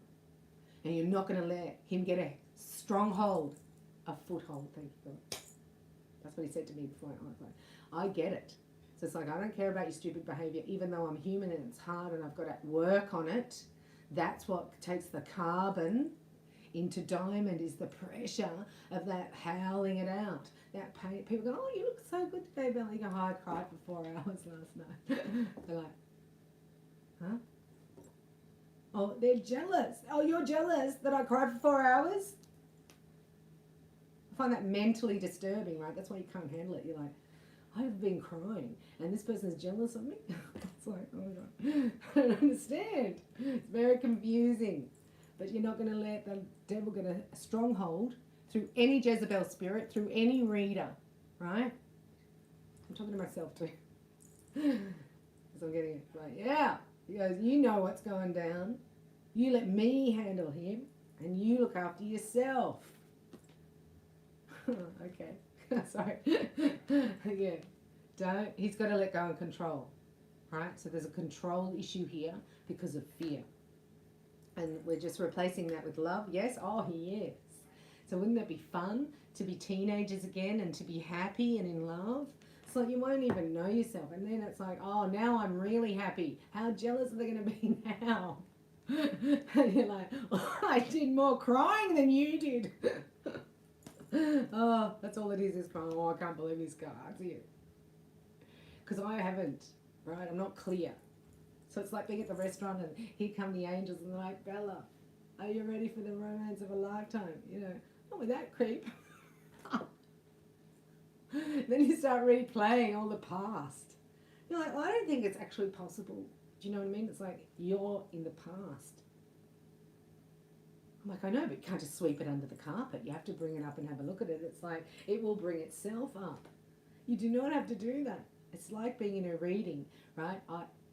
And you're not going to let him get a stronghold, a foothold. Thank you, God. That's what he said to me before. I was like, I get it. So it's like, I don't care about your stupid behavior, even though I'm human and it's hard and I've got to work on it. That's what takes the carbon into diamond, is the pressure of that howling it out. That pain. People go, oh, you look so good today, Bella. You go, oh, I cried for 4 hours last night. They're like, huh? Oh, they're jealous. Oh, you're jealous that I cried for 4 hours? I find that mentally disturbing, right? That's why you can't handle it. You're like, I've been crying and this person's jealous of me. It's like, oh my God, I don't understand. It's very confusing. But you're not going to let the devil get a stronghold through any Jezebel spirit, through any reader, right? I'm talking to myself too. Because I'm getting it. Like, yeah. He goes, you know what's going down. You let me handle him and you look after yourself. Okay. Sorry. Yeah. Don't. He's got to let go and control. Right? So there's a control issue here because of fear. And we're just replacing that with love. Yes? Oh, he is. So wouldn't that be fun to be teenagers again and to be happy and in love? It's like you won't even know yourself. And then it's like, oh, now I'm really happy. How jealous are they going to be now? And you're like, oh, I did more crying than you did. Oh, that's all it is crying. Oh, I can't believe this guy. That's it. Because I haven't, right? I'm not clear. So it's like being at the restaurant and here come the angels and they're like, Bella, are you ready for the romance of a lifetime? You know, not with that creep. Then you start replaying all the past. You're like, I don't think it's actually possible. Do you know what I mean? It's like you're in the past. I'm like, I know, but you can't just sweep it under the carpet. You have to bring it up and have a look at it. It's like, it will bring itself up. You do not have to do that. It's like being in a reading, right?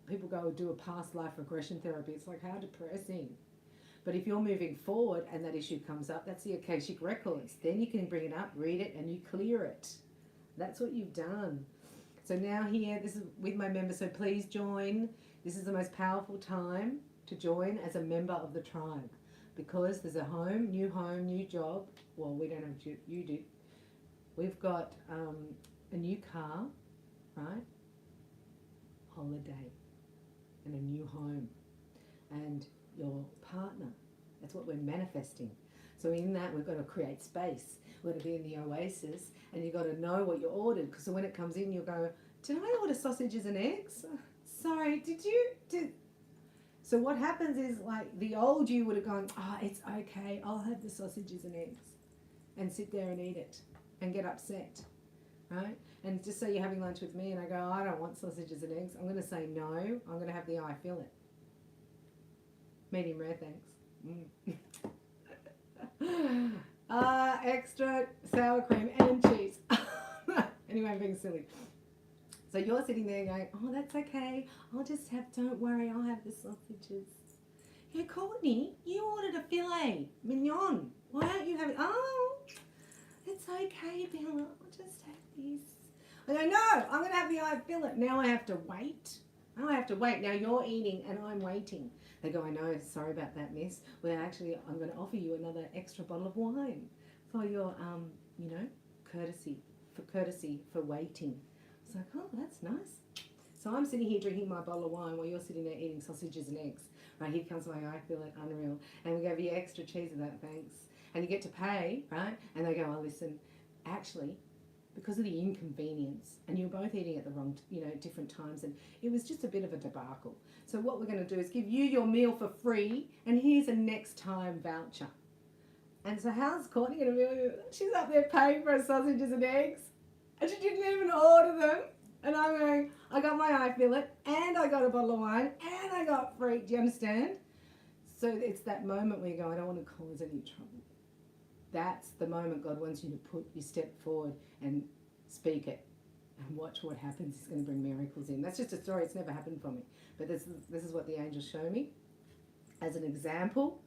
People go do a past life regression therapy. It's like, how depressing. But if you're moving forward and that issue comes up, that's the Akashic Records. Then you can bring it up, read it, and you clear it. That's what you've done. So now here, this is with my members, so please join. This is the most powerful time to join as a member of the tribe, because there's a home, new job. Well, we don't have, you do. We've got a new car, right? Holiday. And a new home. And your partner. That's what we're manifesting. So in that, we've got to create space. We've got to be in the oasis, and you've got to know what you ordered, because so when it comes in, you'll go, did I order sausages and eggs? Sorry, did you? So what happens is, like, the old you would have gone, it's okay, I'll have the sausages and eggs, and sit there and eat it, and get upset, right? And just say you're having lunch with me, and I go, I don't want sausages and eggs. I'm going to say no. I'm going to have the eye fillet. Medium rare, thanks. Extra sour cream and cheese. Anyway, I'm being silly. So you're sitting there going, oh, that's okay. Don't worry, I'll have the sausages. Yeah, Courtney, you ordered a filet mignon. Why don't you have it? Oh, it's okay, Bella. I'll just have this. I go, no, I'm going to have the eye fillet. Now I have to wait. Now you're eating and I'm waiting. They go, I know, sorry about that, miss. Well, actually, I'm going to offer you another extra bottle of wine for your, courtesy for waiting. It's like, oh, that's nice. So I'm sitting here drinking my bottle of wine while you're sitting there eating sausages and eggs. Right, here comes my I feel it, unreal. And we go, have you extra cheese of that, thanks. And you get to pay, right? And they go, oh, listen, actually, because of the inconvenience, and you're both eating at the wrong, different times, and it was just a bit of a debacle. So what we're going to do is give you your meal for free, and here's a next time voucher. And so how's Courtney going to be? She's up there paying for her sausages and eggs, and she didn't even order them. And I'm going, I got my eye fillet, and I got a bottle of wine, and I got free. Do you understand? So it's that moment where you go, I don't want to cause any trouble. That's the moment God wants you to put your step forward and speak it. And watch what happens. He's going to bring miracles in. That's just a story. It's never happened for me. But this is what the angels show me as an example.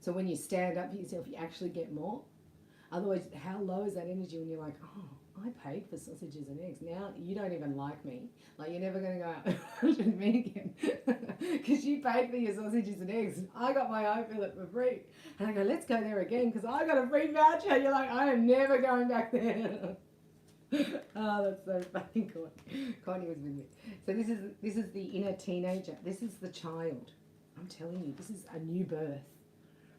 So when you stand up for yourself, you actually get more. Otherwise, how low is that energy when you're like, oh, I paid for sausages and eggs. Now you don't even like me. Like, you're never going to go out with me again. Because you paid for your sausages and eggs. And I got my eye fillet for free. And I go, let's go there again because I got a free voucher. You're like, I am never going back there. Oh, that's so funny, Connie was with me. So this is the inner teenager. This is the child. I'm telling you, this is a new birth,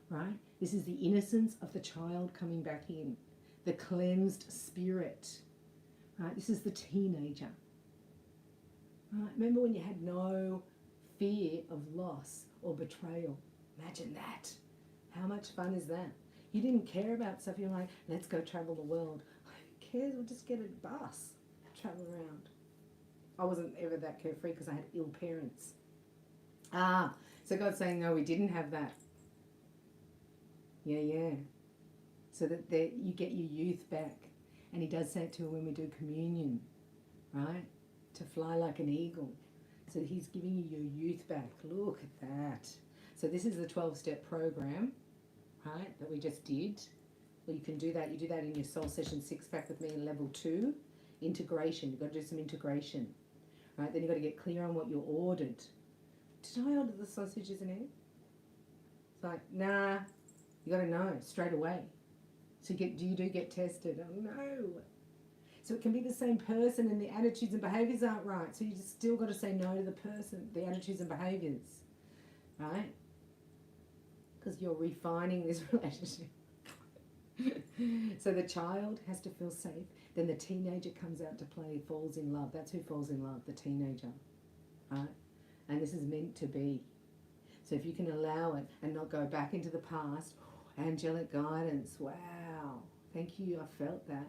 right? This is the innocence of the child coming back in, the cleansed spirit, right? This is the teenager. Right? Remember when you had no fear of loss or betrayal? Imagine that. How much fun is that? You didn't care about stuff. You're like, let's go travel the world. Who cares? We'll just get a bus, travel around. I wasn't ever that carefree because I had ill parents. So God's saying, no, we didn't have that. Yeah. So that you get your youth back. And he does say it to her when we do communion, right? To fly like an eagle. So he's giving you your youth back. Look at that. So this is the 12-step program, right, that we just did. Well, you can do that. You do that in your Soul Session 6-pack with me in level 2. Integration. You've got to do some integration. Right? Then you've got to get clear on what you ordered. Did I order the sausages and eggs? It's like, nah. You got to know straight away. So you do get tested. Oh, no. So it can be the same person and the attitudes and behaviours aren't right. So you just still got to say no to the person, the attitudes and behaviours. Right? Because you're refining this relationship. So the child has to feel safe. Then the teenager comes out to play, falls in love. That's who falls in love, the teenager. Right? And this is meant to be. So if you can allow it and not go back into the past, angelic guidance, wow. Thank you, I felt that.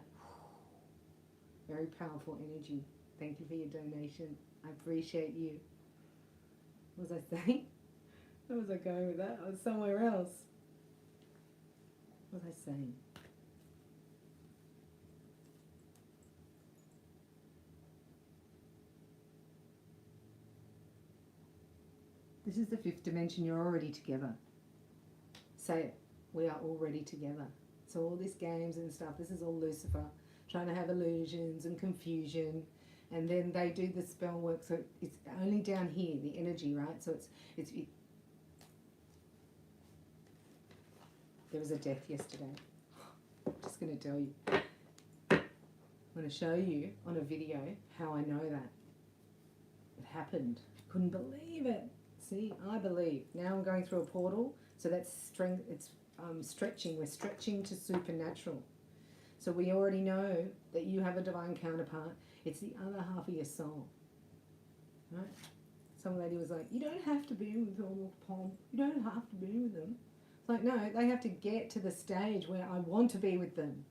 Very powerful energy. Thank you for your donation. I appreciate you. What was I saying? Where was I going with that? I was somewhere else. What was I saying? This is the 5th dimension. You're already together. Say it. We are already together. So all these games and stuff, this is all Lucifer trying to have illusions and confusion. And then they do the spell work. So it's only down here, the energy, right? So it's there was a death yesterday. I'm just going to tell you. I'm going to show you on a video how I know that. It happened. Couldn't believe it. See, I believe. Now I'm going through a portal. So that's strength. It's stretching. We're stretching to supernatural. So we already know that you have a divine counterpart. It's the other half of your soul. Right? Some lady was like, you don't have to be with all the pomp. You don't have to be with them. It's like, no, they have to get to the stage where I want to be with them.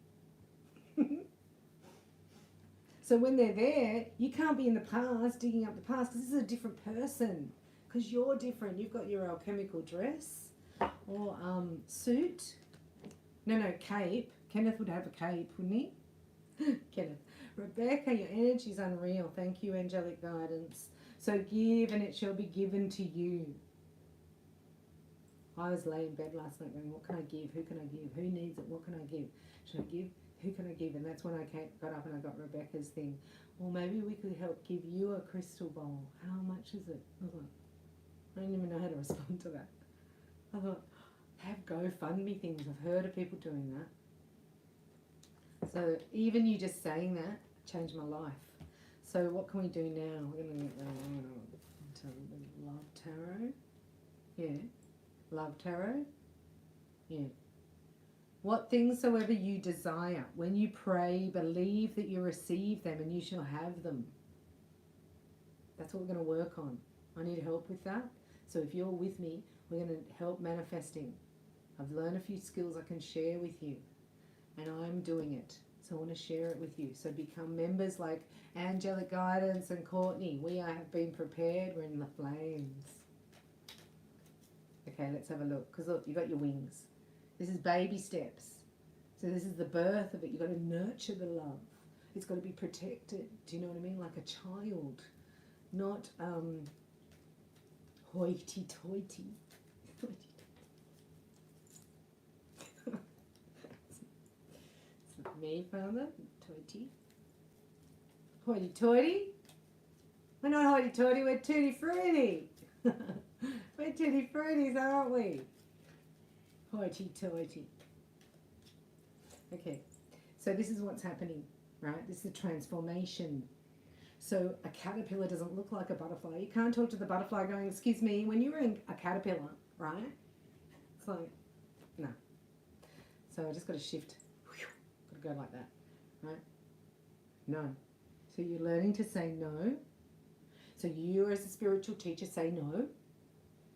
So when they're there, you can't be in the past, digging up the past, because this is a different person. Because you're different. You've got your alchemical dress or suit. No, cape. Kenneth would have a cape, wouldn't he? Kenneth. Rebecca, your energy's unreal. Thank you, angelic guidance. So give and it shall be given to you. I was laying in bed last night going, what can I give? Who can I give? Who needs it? What can I give? Should I give? Who can I give? And that's when I got up and I got Rebecca's thing. Well, maybe we could help give you a crystal bowl. How much is it? I was like, I don't even know how to respond to that. I thought, have GoFundMe things. I've heard of people doing that. So even you just saying that changed my life. So what can we do now? We're going to get into a bit of love tarot. Yeah. Love tarot. Yeah. What things soever you desire, when you pray, believe that you receive them and you shall have them. That's what we're going to work on. I need help with that. So if you're with me, we're going to help manifesting. I've learned a few skills I can share with you, and I'm doing it. So I want to share it with you. So become members like Angelic Guidance and Courtney. We have been prepared. We're in the flames. Okay, let's have a look. Because look, you got your wings. This is baby steps. So this is the birth of it. You've got to nurture the love. It's got to be protected. Do you know what I mean? Like a child. Not hoity-toity. It's not me, Father. Toity. Hoity-toity. We're not hoity-toity. We're tutti-frutti. We're tutti-fruttis, aren't we? Hoity-toity. Okay, so this is what's happening, right? This is a transformation. So a caterpillar doesn't look like a butterfly. You can't talk to the butterfly going, excuse me, when you were in a caterpillar, right? It's like, no. So I just got to shift. Got to go like that, right? No. So you're learning to say no. So you as a spiritual teacher say no,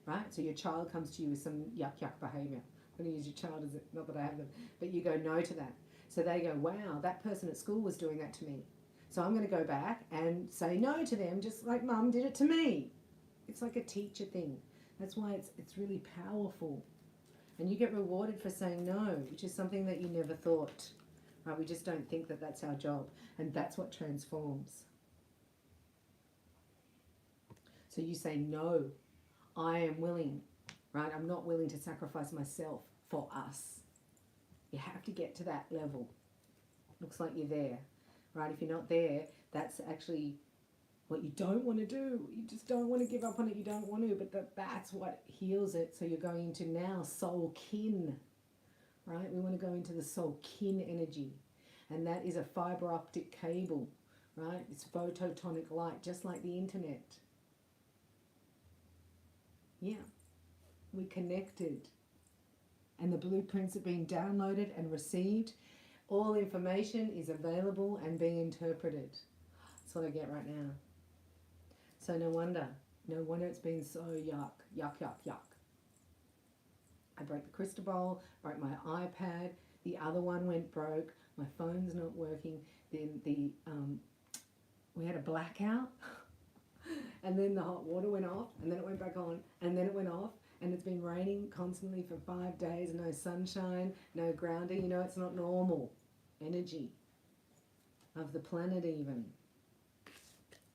right? So your child comes to you with some yuck behaviour. I'm going to use your child as not that I have them, but you go no to that. So they go, wow, that person at school was doing that to me. So I'm going to go back and say no to them just like mum did it to me. It's like a teacher thing. That's why it's really powerful. And you get rewarded for saying no, which is something that you never thought. Right? We just don't think that that's our job. And that's what transforms. So you say no, I am willing. Right? I'm not willing to sacrifice myself for us. You have to get to that level. Looks like you're there, right? If you're not there, that's actually what you don't want to do. You just don't want to give up on it. You don't want to, but that's what heals it. So you're going into now soul kin, right? We want to go into the soul kin energy. And that is a fiber optic cable, right? It's photonic light, just like the internet. Yeah. We connected, and the blueprints are being downloaded and received. All information is available and being interpreted. That's what I get right now. So no wonder it's been so yuck. I broke the crystal bowl, broke my iPad, the other one went broke, my phone's not working, then we had a blackout, and then the hot water went off, and then it went back on, and then it went off. And it's been raining constantly for 5 days, no sunshine, no grounding. You know, it's not normal energy of the planet even.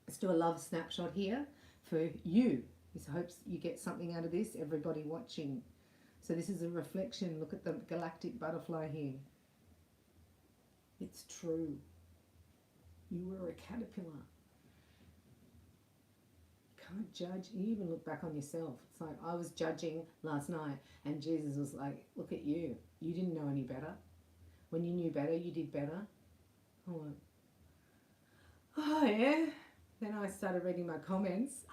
Let's do a love snapshot here for you. I hope you get something out of this, everybody watching. So this is a reflection. Look at the galactic butterfly here. It's true. You were a caterpillar. Can't judge. You even look back on yourself. It's like I was judging last night and Jesus was like, look at you. You didn't know any better. When you knew better, you did better. I went, oh yeah. Then I started reading my comments.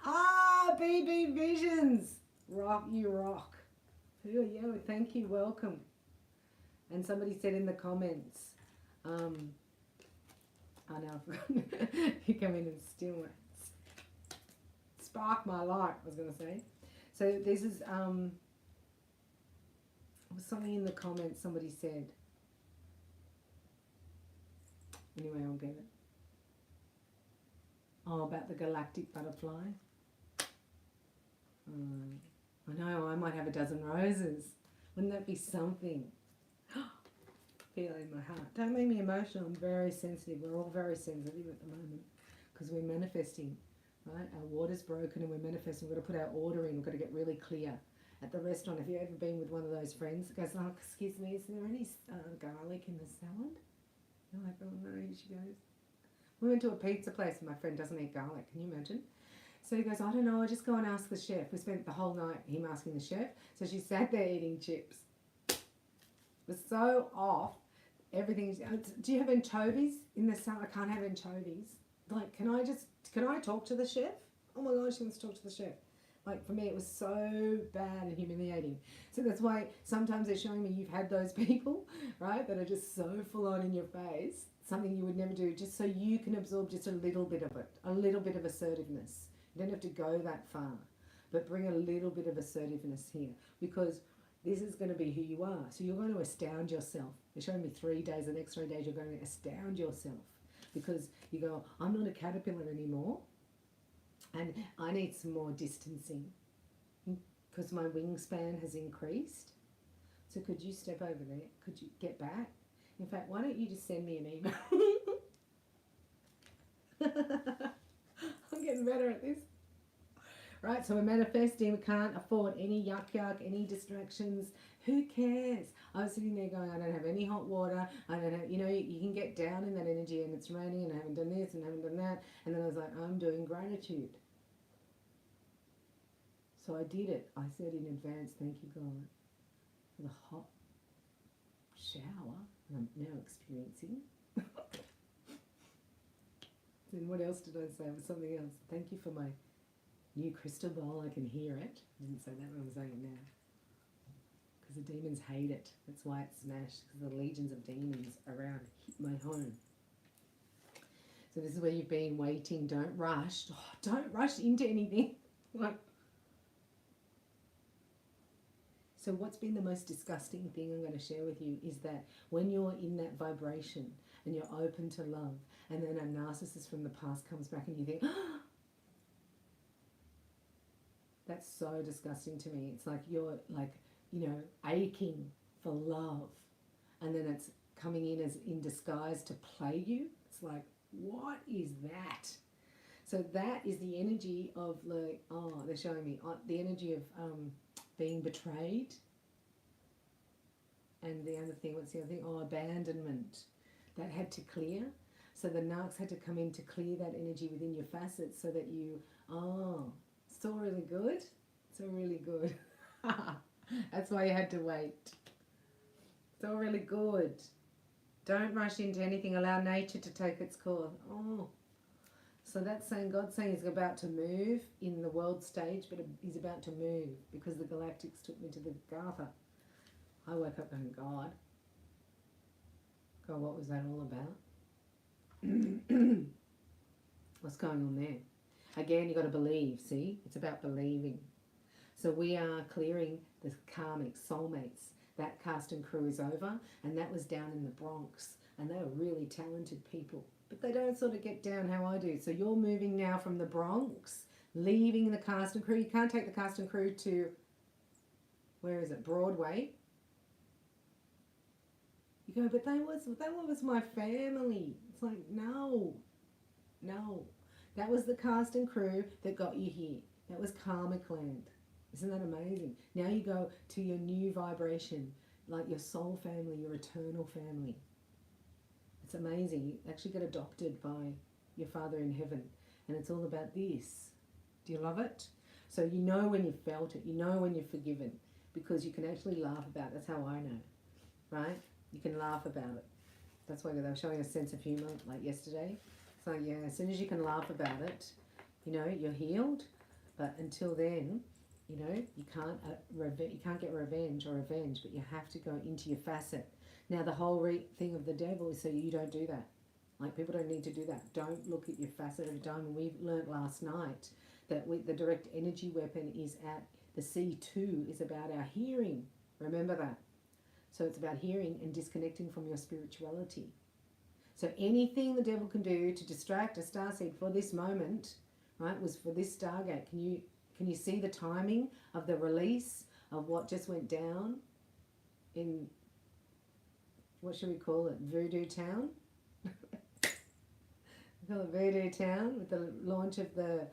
BB Visions. Rock, you rock. Oh yeah, well, thank you, welcome. And somebody said in the comments, oh no, I've forgotten. You come in and steal it. Spark my light, I was going to say. So this is was something in the comments somebody said. Anyway, I'll get it. Oh, about the galactic butterfly. I know, I might have a dozen roses. Wouldn't that be something? Feel it in my heart. Don't make me emotional. I'm very sensitive. We're all very sensitive at the moment because we're manifesting. Right? Our water's broken and we're manifesting. We've got to put our order in. We've got to get really clear. At the restaurant, have you ever been with one of those friends that goes, oh, excuse me, is there any garlic in the salad? You're like, oh no, she goes. We went to a pizza place and my friend doesn't eat garlic. Can you imagine? So he goes, I don't know, I'll just go and ask the chef. We spent the whole night him asking the chef. So she sat there eating chips. It was so off. Everything. Do you have anchovies in the salad? I can't have anchovies. like, can I talk to the chef? Oh my gosh, she wants to talk to the chef. Like, for me, it was so bad and humiliating. So that's why sometimes they're showing me you've had those people, right, that are just so full on in your face, something you would never do, just so you can absorb just a little bit of it, a little bit of assertiveness. You don't have to go that far, but bring a little bit of assertiveness here, because this is going to be who you are. So you're going to astound yourself. They're showing me 3 days, the next 3 days you're going to astound yourself, because you go, I'm not a caterpillar anymore. And I need some more distancing because my wingspan has increased. So could you step over there? Could you get back? In fact, why don't you just send me an email? I'm getting better at this. Right, so we're manifesting. We can't afford any yuck, any distractions. Who cares? I was sitting there going, I don't have any hot water. I don't have, you can get down in that energy and it's raining and I haven't done this and I haven't done that. And then I was like, I'm doing gratitude. So I did it. I said in advance, thank you, God, for the hot shower I'm now experiencing. Then what else did I say? It was something else. Thank you for my new crystal ball. I can hear it. I didn't say that, but I'm saying it now. Because the demons hate it. That's why it's smashed. Because the legions of demons around my home. So this is where you've been waiting. Don't rush. Oh, don't rush into anything. So what's been the most disgusting thing I'm going to share with you is that when you're in that vibration and you're open to love, and then a narcissist from the past comes back and you think, oh, that's so disgusting to me. It's like you're like, aching for love, and then it's coming in as in disguise to play you. It's like, what is that? So that is the energy of like, oh, they're showing me the energy of being betrayed. And the other thing, what's the other thing? Oh, abandonment. That had to clear. So the narcs had to come in to clear that energy within your facets so that you, it's all really good. It's all really good. That's why you had to wait. It's all really good. Don't rush into anything. Allow nature to take its course. Oh. So that's saying, God's saying he's about to move in the world stage, but he's about to move because the galactics took me to the Gartha. I woke up going, God, what was that all about? What's going on there? Again, you've got to believe, see? It's about believing. So we are clearing the karmic soulmates. That cast and crew is over, and that was down in the Bronx, and they were really talented people. But they don't sort of get down how I do. So you're moving now from the Bronx, leaving the cast and crew. You can't take the cast and crew to, where is it, Broadway. You go, but that was my family. It's like, no. That was the cast and crew that got you here. That was karmic land. Isn't that amazing? Now you go to your new vibration, like your soul family, your eternal family. It's amazing. You actually get adopted by your Father in heaven. And it's all about this. Do you love it? So you know when you've felt it. You know when you're forgiven. Because you can actually laugh about it. That's how I know. Right? You can laugh about it. That's why they were showing a sense of humour like yesterday. It's like, yeah, as soon as you can laugh about it, you're healed. But until then, you can't get revenge or revenge, but you have to go into your facet. Now, the whole thing of the devil is so you don't do that. Like, people don't need to do that. Don't look at your facet every time. And we learnt last night that the direct energy weapon is at the C2 is about our hearing. Remember that. So it's about hearing and disconnecting from your spirituality. So anything the devil can do to distract a starseed for this moment, right, was for this Stargate. Can you see the timing of the release of what just went down in, what should we call it, Voodoo Town? We call it Voodoo Town with the launch of the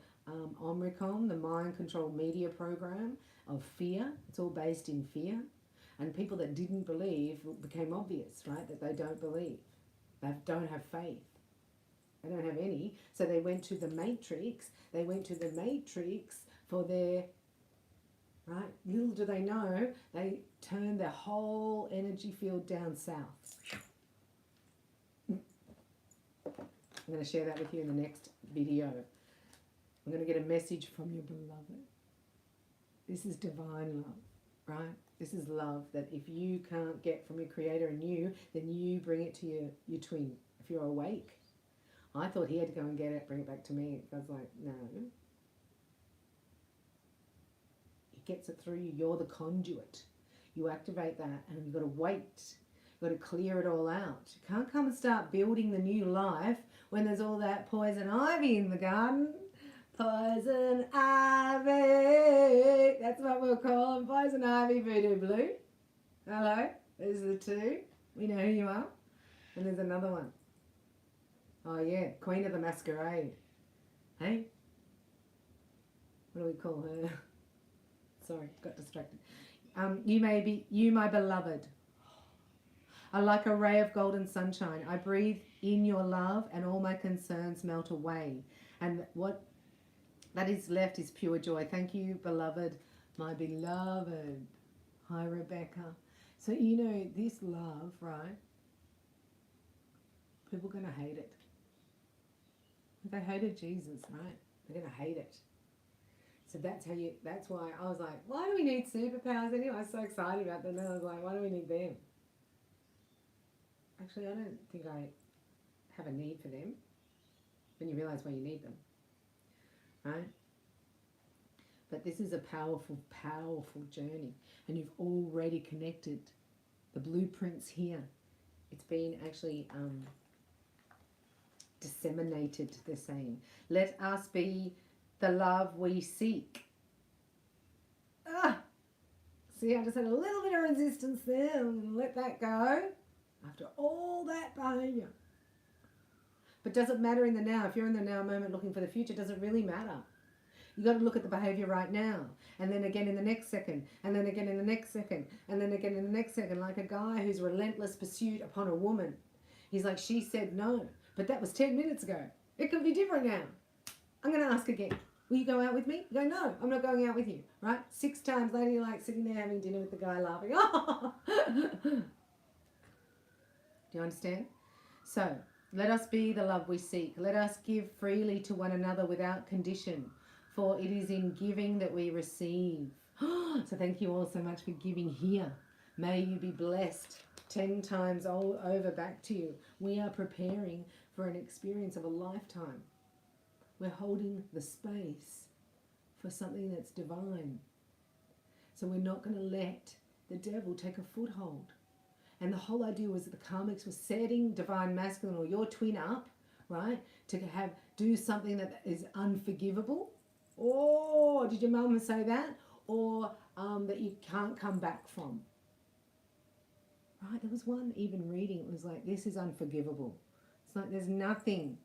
Omricom, the mind control media program of fear. It's all based in fear. And people that didn't believe became obvious, right, that they don't believe. They don't have faith. They don't have any. So they went to the Matrix. They went to the Matrix for their, right? Little do they know, they turned their whole energy field down south. I'm going to share that with you in the next video. I'm going to get a message from your beloved. This is divine love, right? This is love that if you can't get from your creator and you, then you bring it to your twin. If you're awake. I thought he had to go and get it, bring it back to me. I was like, no. He gets it through you. You're the conduit. You activate that and you've got to wait. You've got to clear it all out. You can't come and start building the new life when there's all that poison ivy in the garden. Poison ivy. That's what we'll call them. Poison ivy, voodoo blue. Hello. Those are the two. We know who you are. And there's another one. Oh yeah, Queen of the Masquerade. Hey? What do we call her? Sorry, got distracted. You my beloved, are like a ray of golden sunshine. I breathe in your love and all my concerns melt away. And what that is left is pure joy. Thank you, beloved, my beloved. Hi, Rebecca. So, you know, this love, right? People are going to hate it. They hated Jesus, right? They're going to hate it. So that's why I was like, why do we need superpowers anyway? I was so excited about them. Then I was like, why do we need them? Actually, I don't think I have a need for them. When you realise why you need them, right? But this is a powerful, powerful journey. And you've already connected the blueprints here. It's been actually disseminated, they're saying. Let us be the love we seek. See, I just had a little bit of resistance there. I'm going to let that go after all that behaviour. But does it matter in the now? If you're in the now moment looking for the future, does it really matter? You've got to look at the behaviour right now. And then again in the next second. And then again in the next second. And then again in the next second. Like a guy who's relentless pursuit upon a woman. He's like, she said no. But that was 10 minutes ago. It could be different now. I'm going to ask again. Will you go out with me? You go, no, I'm not going out with you. Right? 6 times later, you're like sitting there having dinner with the guy laughing. Oh! Do you understand? So, let us be the love we seek. Let us give freely to one another without condition. For it is in giving that we receive. So thank you all so much for giving here. May you be blessed 10 times all over back to you. We are preparing for an experience of a lifetime. We're holding the space for something that's divine. So we're not going to let the devil take a foothold. And the whole idea was that the karmics were setting divine masculine or your twin up, right, to do something that is unforgivable. Or did your mum say that? Or that you can't come back from. Right? There was one even reading. It was like, this is unforgivable. It's like there's nothing.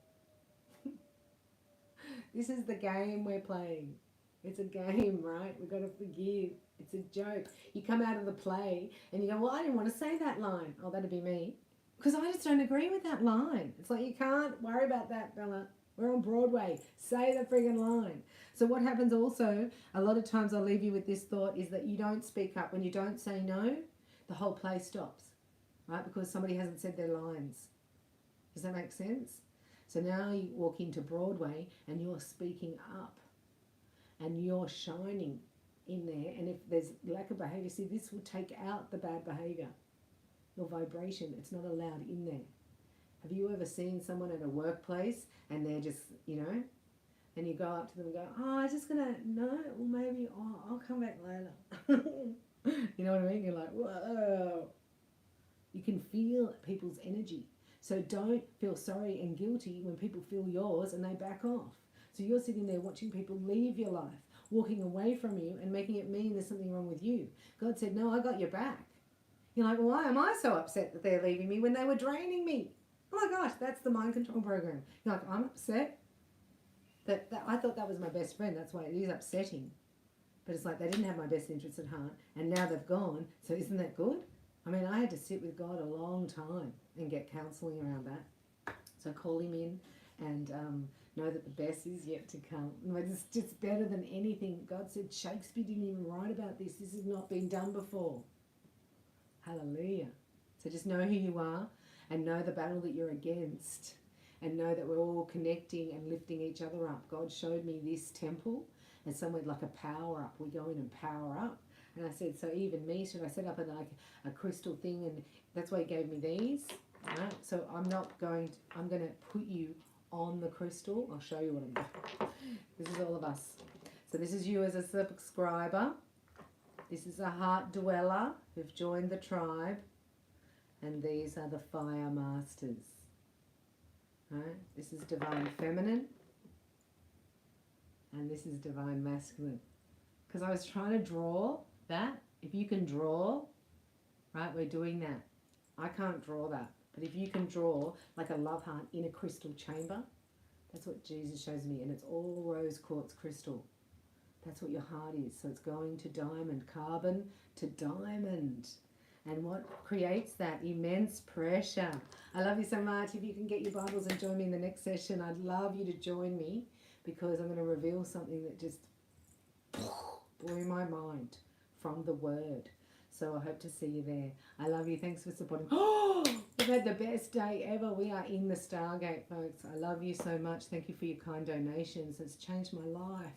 This is the game we're playing. It's a game, right? We've got to forgive. It's a joke. You come out of the play and you go, well, I didn't want to say that line. Oh, that'd be me. Because I just don't agree with that line. It's like, you can't worry about that, Bella. We're on Broadway. Say the friggin' line. So what happens also, a lot of times I'll leave you with this thought, is that you don't speak up. When you don't say no, the whole play stops, right? Because somebody hasn't said their lines. Does that make sense? So now you walk into Broadway and you're speaking up and you're shining in there. And if there's lack of behaviour, see, this will take out the bad behaviour. Your vibration, it's not allowed in there. Have you ever seen someone at a workplace and they're just, you know, and you go up to them and go, oh, I'm just going to, no, well, maybe, oh, I'll come back later. You know what I mean? You're like, whoa. You can feel people's energy. So don't feel sorry and guilty when people feel yours and they back off. So you're sitting there watching people leave your life, walking away from you and making it mean there's something wrong with you. God said, no, I got your back. You're like, well, why am I so upset that they're leaving me when they were draining me? Oh my gosh, that's the mind control program. You're like, I'm upset. That I thought that was my best friend. That's why it is upsetting. But it's like they didn't have my best interests at heart and now they've gone. So isn't that good? I mean, I had to sit with God a long time and get counselling around that. So call him in and know that the best is yet to come. It's just better than anything. God said Shakespeare didn't even write about this. This has not been done before. Hallelujah. So just know who you are and know the battle that you're against. and know that we're all connecting and lifting each other up. God showed me this temple as somewhere like a power up. We go in and power up. And I said, so even me, should I set up a crystal thing? And that's why he gave me these. Right? So I'm going to put you on the crystal. I'll show you what I'm doing. This is all of us. So this is you as a subscriber. This is a heart dweller who've joined the tribe. And these are the fire masters. Right? This is divine feminine. And this is divine masculine. Because I was trying to draw that. If you can draw, right, we're doing that. I can't draw that. But if you can draw like a love heart in a crystal chamber, that's what Jesus shows me. And it's all rose quartz crystal. That's what your heart is. So it's going to diamond, carbon to diamond. And what creates that immense pressure. I love you so much. If you can get your Bibles and join me in the next session, I'd love you to join me, because I'm going to reveal something that just blew my mind from the Word. So I hope to see you there. I love you. Thanks for supporting. Oh, we've had the best day ever. We are in the Stargate, folks. I love you so much. Thank you for your kind donations. It's changed my life.